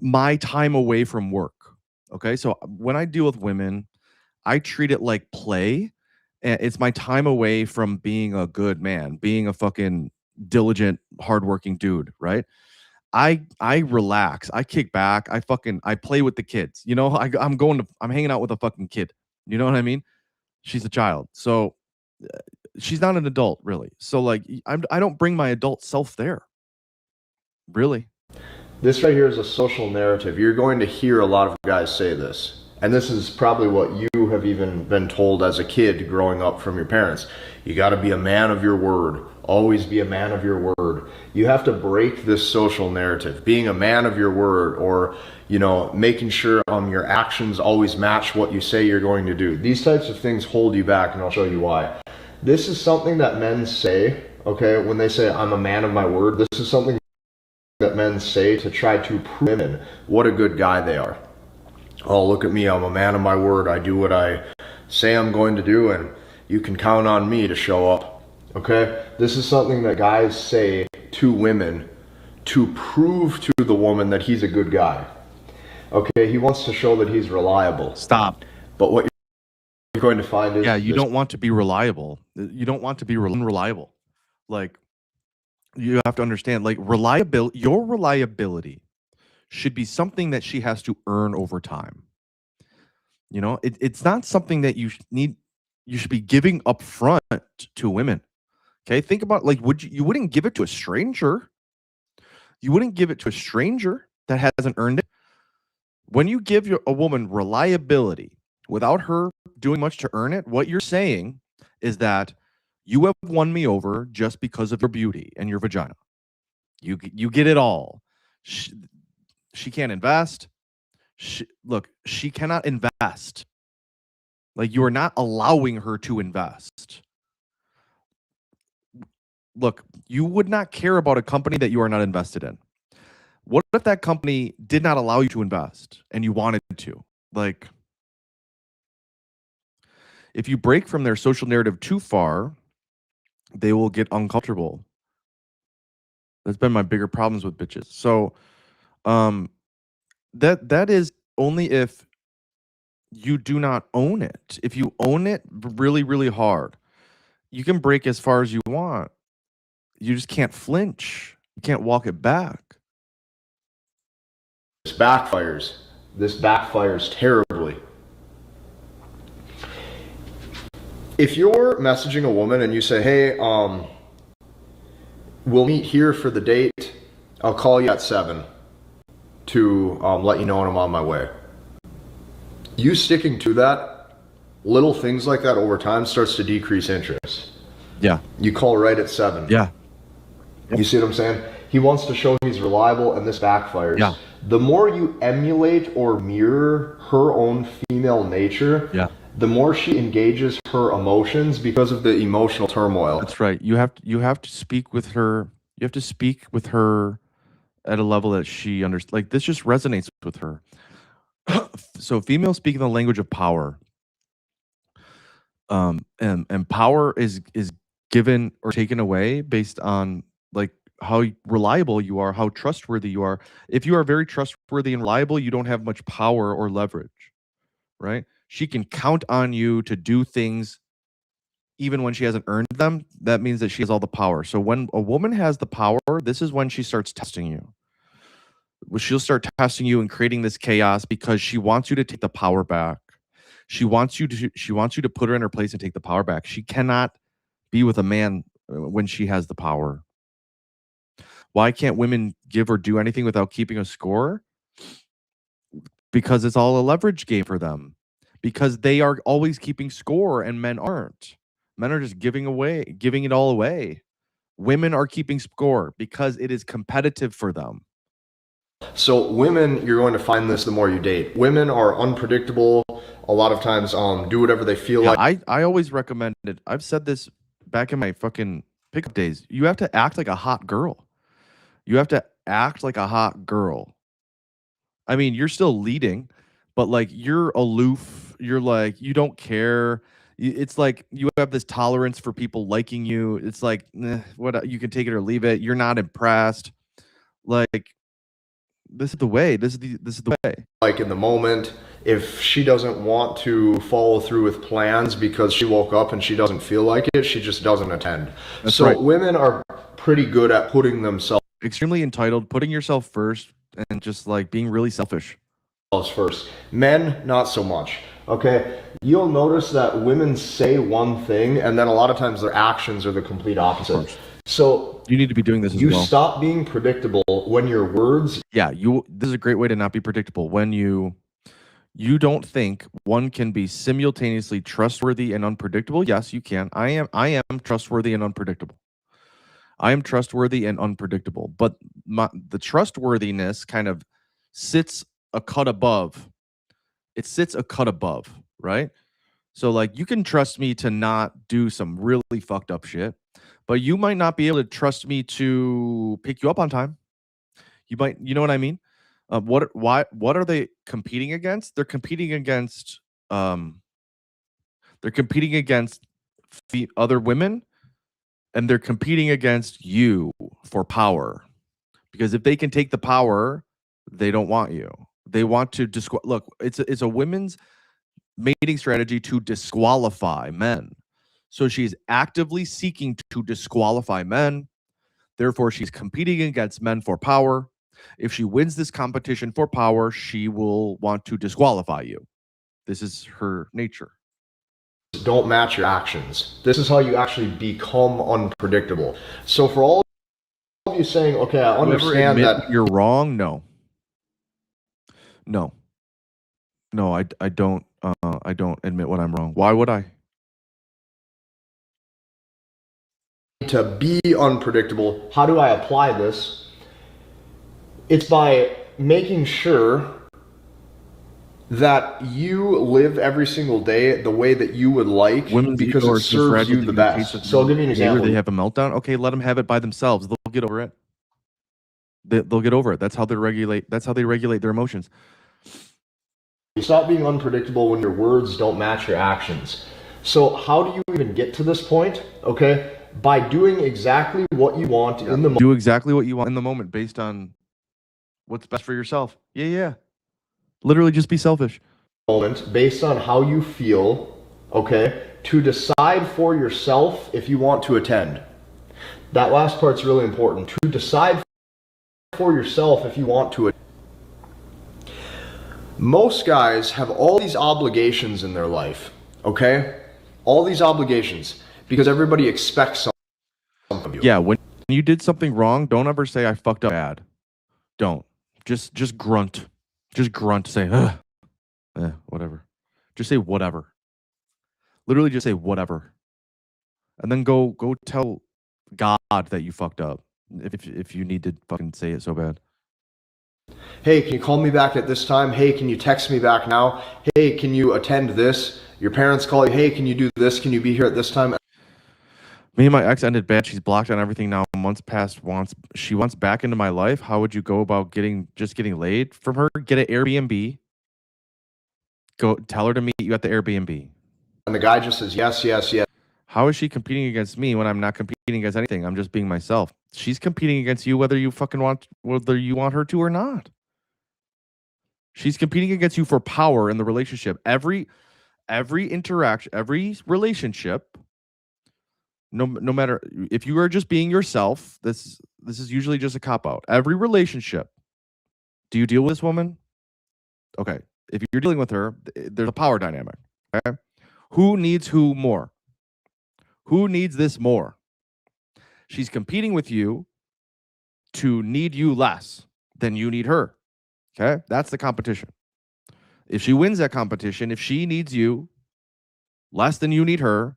Speaker 2: my time away from work. Okay. So when I deal with women, I treat it like play. And it's my time away from being a good man, being a fucking diligent, hardworking dude, right? I relax, I kick back, I play with the kids. You know, I'm hanging out with a fucking kid. You know what I mean? She's a child. So she's not an adult, really. So like I don't bring my adult self there. Really.
Speaker 1: This right here is a social narrative. You're going to hear a lot of guys say this. And this is probably what you have even been told as a kid growing up from your parents. You got to be a man of your word. Always be a man of your word. You have to break this social narrative. Being a man of your word, or, you know, making sure your actions always match what you say you're going to do. These types of things hold you back, and I'll show you why. This is something that men say, okay, when they say, I'm a man of my word. This is something that men say to try to prove women what a good guy they are. Oh, look at me, I'm a man of my word. I do what I say I'm going to do, and you can count on me to show up. Okay? This is something that guys say to women to prove to the woman that he's a good guy. Okay? He wants to show that he's reliable.
Speaker 2: Stop.
Speaker 1: But what you're going to find is...
Speaker 2: Yeah, you don't want to be reliable. You don't want to be unreliable. Like, you have to understand, like, your reliability should be something that she has to earn over time. You know, it's not something that you should be giving up front to women. Okay, think about, like, you wouldn't give it to a stranger. You wouldn't give it to a stranger that hasn't earned it. When you give a woman reliability without her doing much to earn it, what you're saying is that you have won me over just because of your beauty and your vagina. You get it all. She can't invest. She cannot invest. Like, you are not allowing her to invest. Look, you would not care about a company that you are not invested in. What if that company did not allow you to invest and you wanted to? Like, if you break from their social narrative too far, they will get uncomfortable. That's been my bigger problems with bitches. So, that is only if you do not own it. If you own it really, really hard, you can break as far as you want. You just can't flinch. You can't walk it back.
Speaker 1: This backfires. This backfires terribly. If you're messaging a woman and you say, hey, we'll meet here for the date. I'll call you at 7 to let you know when I'm on my way. You sticking to that, little things like that over time starts to decrease interest.
Speaker 2: Yeah.
Speaker 1: You call right at 7.
Speaker 2: Yeah.
Speaker 1: You see what I'm saying? He wants to show he's reliable, and this backfires. Yeah. The more you emulate or mirror her own female nature, the more she engages her emotions because of the emotional turmoil.
Speaker 2: That's right. You have to speak with her. You have to speak with her at a level that she understands. Like, this just resonates with her. So females speak in the language of power. And power is given or taken away based on, like, how reliable you are, how trustworthy you are. If you are very trustworthy and reliable, you don't have much power or leverage, right? She can count on you to do things even when she hasn't earned them. That means that she has all the power. So when a woman has the power, this is when she starts testing you. She'll start testing you and creating this chaos because she wants you to take the power back. She wants you to put her in her place and take the power back. She cannot be with a man when she has the power. Why can't women give or do anything without keeping a score? Because it's all a leverage game for them. Because they are always keeping score and men aren't. Men are just giving it all away. Women are keeping score because it is competitive for them.
Speaker 1: So women, you're going to find this the more you date. Women are unpredictable. A lot of times, do whatever they feel like.
Speaker 2: I always recommend it. I've said this back in my fucking pickup days. You have to act like a hot girl. You have to act like a hot girl. I mean, you're still leading, but like you're aloof. You're like, you don't care. It's like you have this tolerance for people liking you. It's like, what, you can take it or leave it. You're not impressed. Like, this is the way. This is the way.
Speaker 1: Like in the moment, if she doesn't want to follow through with plans because she woke up and she doesn't feel like it, she just doesn't attend.
Speaker 2: That's
Speaker 1: so
Speaker 2: right.
Speaker 1: Women are pretty good at putting themselves
Speaker 2: extremely entitled, putting yourself first, and just like being really selfish.
Speaker 1: First. Men, not so much. Okay, you'll notice that women say one thing, and then a lot of times their actions are the complete opposite. So
Speaker 2: you need to be doing this as
Speaker 1: you
Speaker 2: well.
Speaker 1: stop being predictable when your words.
Speaker 2: Yeah, this is a great way to not be predictable. When you don't think one can be simultaneously trustworthy and unpredictable. Yes, you can. I am trustworthy and unpredictable. I am trustworthy and unpredictable, but the trustworthiness kind of sits a cut above. It sits a cut above, right? So like you can trust me to not do some really fucked up shit, but you might not be able to trust me to pick you up on time. You know what I mean? What are they competing against? They're competing against other women, and they're competing against you for power. Because if they can take the power, they don't want you. They want to look, it's a women's mating strategy to disqualify men. So she's actively seeking to disqualify men. Therefore, she's competing against men for power. If she wins this competition for power, she will want to disqualify you. This is her nature.
Speaker 1: Don't match your actions. This is how you actually become unpredictable. So for all of you saying, okay, I understand that
Speaker 2: you're wrong. No, I don't. I don't admit when I'm wrong. Why would I?
Speaker 1: To be unpredictable, how do I apply this? It's by making sure that you live every single day the way that you would like, because it serves you the best. So I'll give you an example.
Speaker 2: They have a meltdown. Okay, let them have it by themselves. They'll get over it. They'll get over it. That's how they regulate. That's how they regulate their emotions.
Speaker 1: You stop being unpredictable when your words don't match your actions. So how do you even get to this point? Okay, by doing exactly what you want in the moment.
Speaker 2: Do exactly what you want in the moment based on what's best for yourself. Yeah. Literally just be selfish.
Speaker 1: Moment based on how you feel, okay, to decide for yourself if you want to attend. That last part's really important. To decide for yourself if you want to attend. Most guys have all these obligations in their life, okay? All these obligations because everybody expects something of you.
Speaker 2: Yeah, when you did something wrong, don't ever say I fucked up bad. Don't. Just grunt. Just grunt. Say, whatever. Just say whatever. Literally just say whatever. And then go tell God that you fucked up. If you need to fucking say it so bad.
Speaker 1: Hey, can you call me back at this time? Hey, can you text me back now? Hey, can you attend this? Your parents call you. Hey, can you do this? Can you be here at this time?
Speaker 2: Me and my ex ended bad. She's blocked on everything now. Months past, she wants back into my life. How would you go about getting laid from her? Get an Airbnb. Go tell her to meet you at the Airbnb.
Speaker 1: And the guy just says yes.
Speaker 2: How is she competing against me when I'm not competing against anything? I'm just being myself. She's competing against you whether you want her to or not. She's competing against you for power in the relationship. Every interaction, every relationship, no matter if you are just being yourself, this is usually just a cop-out. Every relationship. Do you deal with this woman? Okay. If you're dealing with her, there's a power dynamic. Okay. Who needs who more? Who needs this more? She's competing with you to need you less than you need her. Okay? That's the competition. If she wins that competition, if she needs you less than you need her,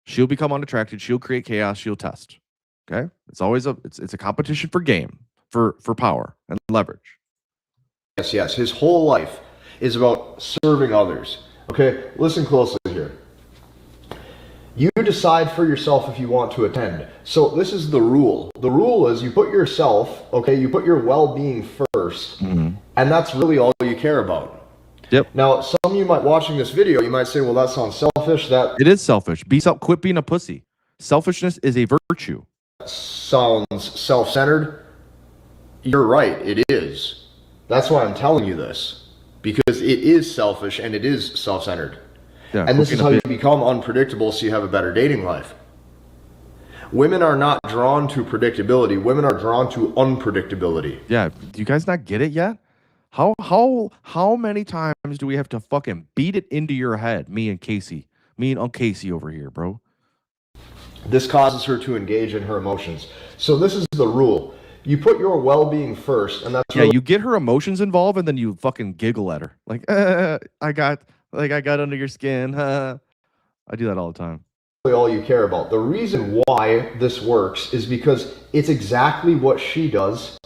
Speaker 2: she'll become unattracted. She'll create chaos. She'll test. Okay, it's always it's a competition for game, for power and leverage.
Speaker 1: Yes. His whole life is about serving others. Okay, listen closely here. You decide for yourself if you want to attend. So this is the rule. The rule is you put yourself, okay, you put your well-being first, and that's really all you care about.
Speaker 2: Yep.
Speaker 1: Now, some of you might watching this video, you might say, well, that sounds selfish. That
Speaker 2: It is selfish. Quit being a pussy. Selfishness is a virtue.
Speaker 1: sounds self-centered. You're right, it is. That's why I'm telling you this, because it is selfish and it is self-centered.
Speaker 2: Yeah,
Speaker 1: and this is how you become unpredictable so you have a better dating life. Women are not drawn to predictability. Women are drawn to unpredictability.
Speaker 2: Yeah, do you guys not get it yet? How many times do we have to fucking beat it into your head? Me and Uncle Casey over here, bro.
Speaker 1: This causes her to engage in her emotions. So this is the rule. You put your well-being first, and that's
Speaker 2: you get her emotions involved, and then you fucking giggle at her, like I got under your skin. I do that all the time.
Speaker 1: All you care about. The reason why this works is because it's exactly what she does.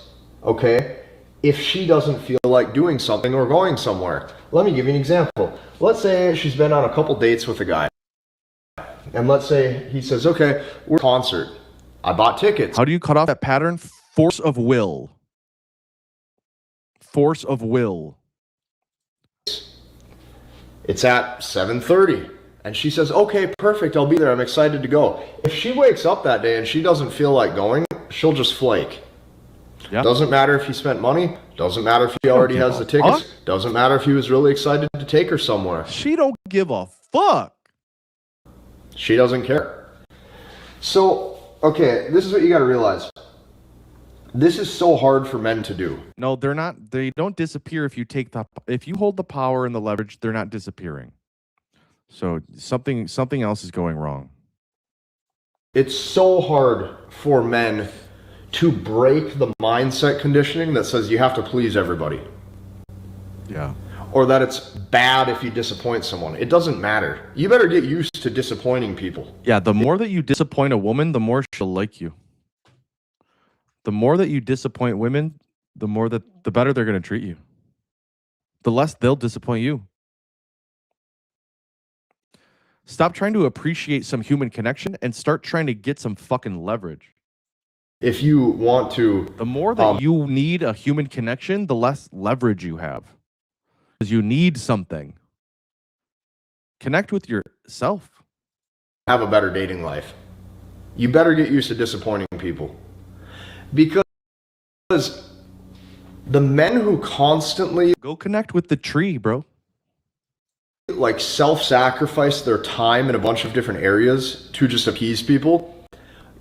Speaker 1: Okay, if she doesn't feel like doing something or going somewhere. Let me give you an example. Let's say she's been on a couple dates with a guy, and let's say he says, "Okay, we're at a concert. I bought tickets."
Speaker 2: How do you cut off that pattern? Force of will. Force of will.
Speaker 1: It's at 7:30. And she says, okay, perfect, I'll be there. I'm excited to go. If she wakes up that day and she doesn't feel like going, she'll just flake.
Speaker 2: Yeah.
Speaker 1: Doesn't matter if he spent money. Doesn't matter if he already has the tickets. Doesn't matter if he was really excited to take her somewhere.
Speaker 2: She don't give a fuck.
Speaker 1: She doesn't care. So, okay, this is what you got to realize. This is so hard for men to do.
Speaker 2: No, they're not. They don't disappear if you hold the power and the leverage. They're not disappearing. So something else is going wrong.
Speaker 1: It's so hard for men to break the mindset conditioning that says you have to please everybody.
Speaker 2: Yeah.
Speaker 1: Or that it's bad if you disappoint someone. It doesn't matter. You better get used to disappointing people.
Speaker 2: Yeah, the more that you disappoint a woman, the more she'll like you. The more that you disappoint women, the better they're going to treat you. The less they'll disappoint you. Stop trying to appreciate some human connection and start trying to get some fucking leverage.
Speaker 1: If you want to...
Speaker 2: The more that you need a human connection, the less leverage you have. Because you need something. Connect with yourself.
Speaker 1: Have a better dating life. You better get used to disappointing people. Because the men who constantly...
Speaker 2: Go connect with the tree, bro.
Speaker 1: Like self-sacrifice their time in a bunch of different areas to just appease people,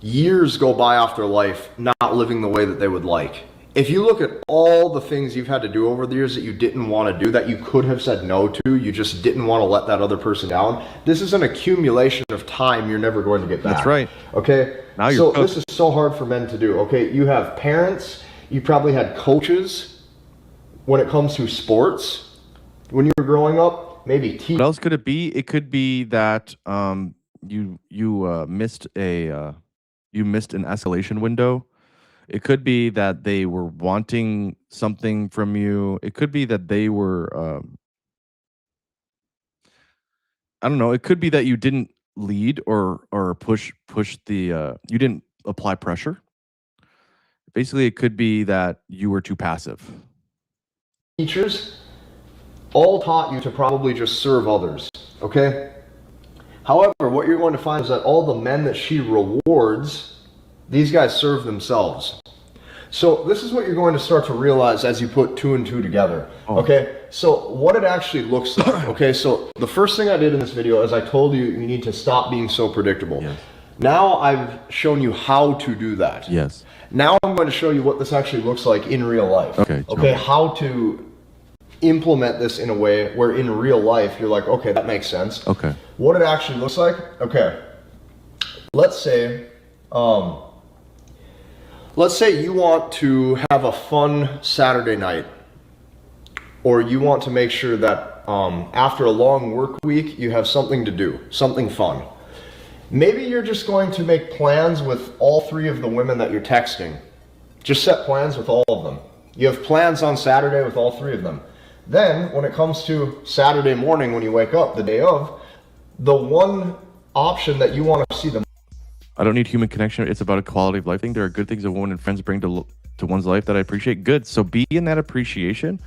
Speaker 1: years go by off their life not living the way that they would like. If you look at all the things you've had to do over the years that you didn't want to do, that you could have said no to, you just didn't want to let that other person down, this is an accumulation of time you're never going to get back.
Speaker 2: That's right.
Speaker 1: Okay?
Speaker 2: Now you're
Speaker 1: so this is so hard for men to do. Okay, you have parents, you probably had coaches when it comes to sports when you were growing up. Maybe
Speaker 2: what else could it be? It could be that you missed an escalation window. It could be that they were wanting something from you. It could be that they were I don't know. It could be that you didn't lead or push the you didn't apply pressure. Basically, it could be that you were too passive.
Speaker 1: Teachers all taught you to probably just serve others, okay? However, what you're going to find is that all the men that she rewards, these guys serve themselves. So this is what you're going to start to realize as you put two and two together, okay? So what it actually looks like, okay? So the first thing I did in this video is I told you you need to stop being so predictable.
Speaker 2: Yes.
Speaker 1: Now I've shown you how to do that.
Speaker 2: Yes.
Speaker 1: Now I'm going to show you what this actually looks like in real life.
Speaker 2: Okay.
Speaker 1: How to implement this in a way where in real life you're like, okay, that makes sense.
Speaker 2: Okay.
Speaker 1: What it actually looks like, okay. Let's say you want to have a fun Saturday night, or you want to make sure that after a long work week you have something to do, something fun. Maybe you're just going to make plans with all 3 of the women that you're texting. Just set plans with all of them. You have plans on Saturday with all 3 of them. Then, when it comes to Saturday morning when you wake up, the day of, the one option that you want to see the
Speaker 2: I don't need human connection. It's about a quality of life thing. There are good things a woman and friends bring to one's life that I appreciate. Good. So be in that appreciation,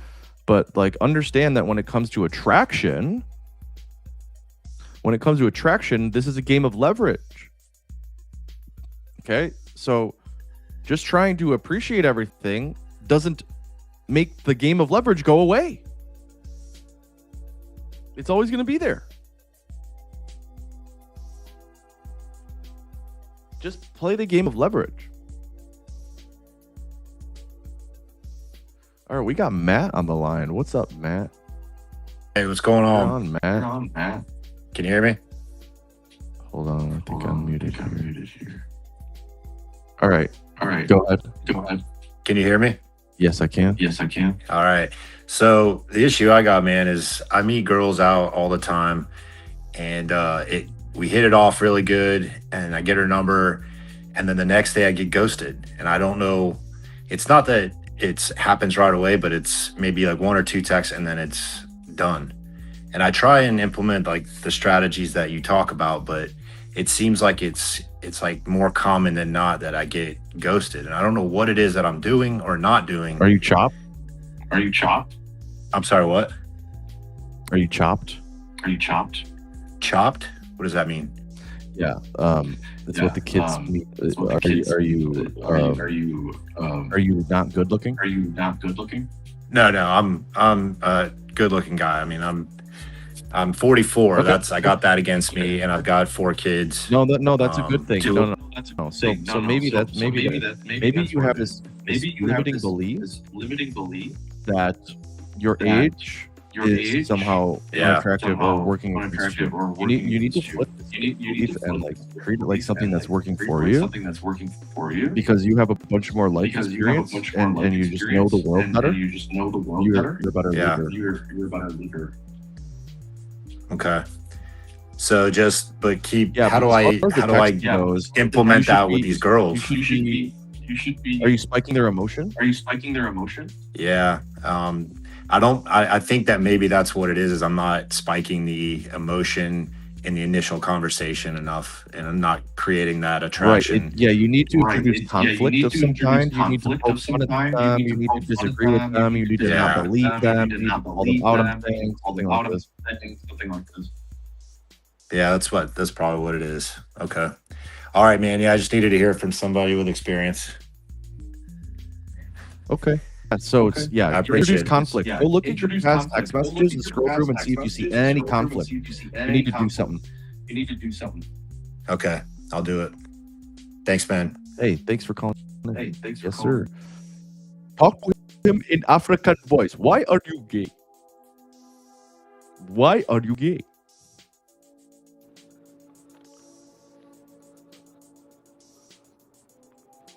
Speaker 2: but like understand that when it comes to attraction, this is a game of leverage. Okay? So just trying to appreciate everything doesn't make the game of leverage go away. It's always going to be there. Just play the game of leverage. All right, we got Matt on the line. What's up, Matt?
Speaker 8: Hey, what's going on?
Speaker 2: You're on, Matt.
Speaker 8: You're on, Matt. Can you hear me?
Speaker 2: Hold on, I think I'm muted here. All right. Go ahead.
Speaker 8: Can you hear me?
Speaker 2: Yes, I can.
Speaker 8: All right. So the issue I got, man, is I meet girls out all the time, and we hit it off really good, and I get her number, and then the next day I get ghosted, and I don't know. It's not that it happens right away, but it's maybe like 1 or 2 texts, and then it's done. And I try and implement like the strategies that you talk about, but it seems like it's like more common than not that I get ghosted, and I don't know what it is that I'm doing or not doing.
Speaker 2: Are you chopped?
Speaker 8: I'm sorry, what?
Speaker 2: Are you chopped?
Speaker 8: Chopped? What does that mean?
Speaker 2: Yeah, that's what the kids mean. Are you not good looking?
Speaker 8: No, I'm a good looking guy. I mean, I'm 44.
Speaker 2: Okay.
Speaker 8: I got that against me, and I've got 4 kids.
Speaker 2: No, that's a good thing. No. So maybe you have this limiting belief that your age is somehow unattractive or working against you. You need to flip this belief and like treat it like something that's working for you. Because you have a bunch more life experience and you just know the world better. You're a better leader.
Speaker 8: Okay. So how do I implement that with these girls?
Speaker 2: Are you spiking their emotion?
Speaker 8: Yeah. I think that maybe that's what it is I'm not spiking the emotion in the initial conversation enough, and I'm not creating that attraction.
Speaker 2: Right. You need to introduce conflict of some kind. You need to poke fun at them. You need to disagree with them. You need to not believe them. You need to call them out on things, something like this.
Speaker 8: Yeah, that's probably what it is. Okay. All right, man. Yeah, I just needed to hear from somebody with experience.
Speaker 2: Okay. So
Speaker 8: I appreciate
Speaker 2: introduce
Speaker 8: it.
Speaker 2: conflict. Go look at your past text messages and scroll through and see if you see any conflict. You need to do something.
Speaker 8: Okay, I'll do it. Thanks, man.
Speaker 2: Hey, thanks for calling. Yes, sir. Talk with him in African voice. Why are you gay?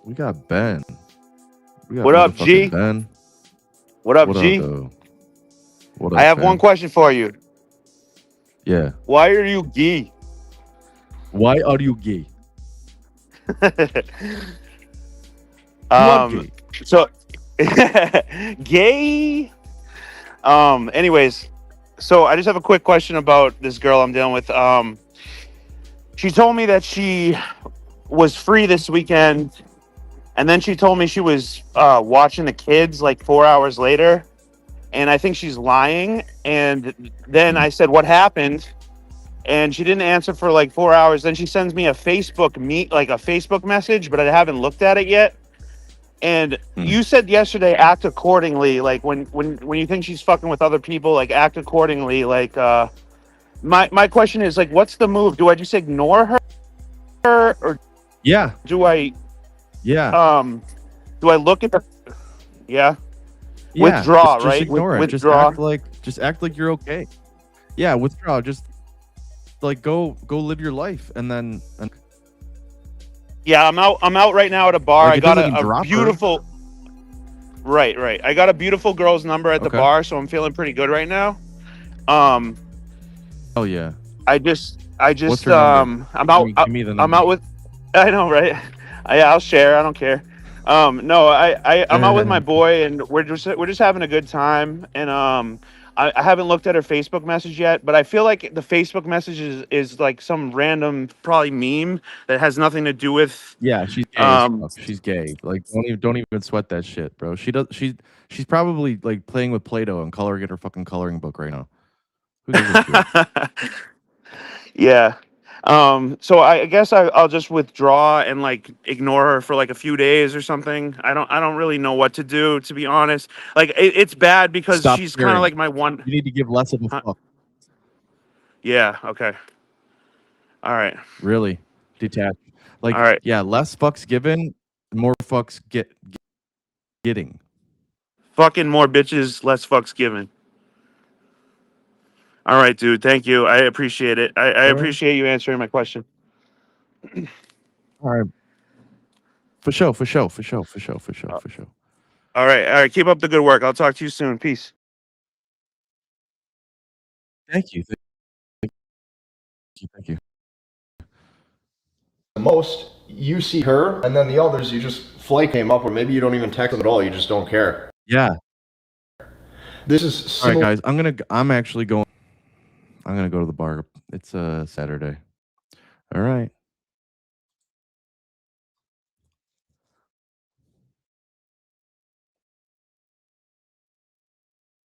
Speaker 2: We got Ben.
Speaker 9: What up, G?
Speaker 2: Ben.
Speaker 9: What up, G? I have one question for you.
Speaker 2: Yeah.
Speaker 9: Why are you gay?
Speaker 2: Why are you gay?
Speaker 9: So gay. Anyways, so I just have a quick question about this girl I'm dealing with. She told me that she was free this weekend, and then she told me she was watching the kids like 4 hours later, and I think she's lying. And then I said, "What happened?" And she didn't answer for like 4 hours. Then she sends me a Facebook message, but I haven't looked at it yet. And you said yesterday, act accordingly. Like when you think she's fucking with other people, like act accordingly. Like my question is like, what's the move? Do I just ignore her, or do I?
Speaker 2: Yeah.
Speaker 9: Do I look at the? Yeah. Withdraw,
Speaker 2: just
Speaker 9: right?
Speaker 2: Ignore it.
Speaker 9: Withdraw.
Speaker 2: Just act like you're okay. Yeah, withdraw. Just like go live your life, and then.
Speaker 9: Yeah, I'm out right now at a bar.
Speaker 2: Like,
Speaker 9: I got a beautiful. Right. I got a beautiful girl's number at the bar, so I'm feeling pretty good right now.
Speaker 2: Oh yeah.
Speaker 9: I just I just
Speaker 2: What's her number?
Speaker 9: I'm out.
Speaker 2: Give me the
Speaker 9: I'm
Speaker 2: number.
Speaker 9: out with. I know, right? Yeah, I'll share. I don't care. No, I'm out with my boy, and we're just having a good time. And I haven't looked at her Facebook message yet, but I feel like the Facebook message is like some random probably meme that has nothing to do with.
Speaker 2: Yeah, she's gay as fuck. She's gay. Like, don't even sweat that shit, bro. She's probably like playing with Play-Doh and coloring in her fucking coloring book right now. Who gives a shit?
Speaker 9: Yeah. So I guess I'll just withdraw and like ignore her for like a few days or something. I don't really know what to do, to be honest. Like it's bad because
Speaker 2: Stop
Speaker 9: she's kind of
Speaker 2: caring.
Speaker 9: like my one.
Speaker 2: You need to give less of a fuck.
Speaker 9: Yeah. Okay. All right.
Speaker 2: Really detached. Like,
Speaker 9: All right.
Speaker 2: yeah, less fucks given, more fucks getting.
Speaker 9: Fucking more bitches, less fucks given. All right, dude. Thank you. I appreciate it. I
Speaker 2: All right.
Speaker 9: appreciate you answering my question.
Speaker 2: All right. For sure.
Speaker 9: All right. All right. Keep up the good work. I'll talk to you soon. Peace.
Speaker 2: Thank you. Thank you.
Speaker 1: The most, you see her, and then the others, you just flake him up, or maybe you don't even text them at all. You just don't care.
Speaker 2: Yeah.
Speaker 1: This is
Speaker 2: all right, guys. I'm actually going. I'm gonna go to the bar. It's Saturday. All right.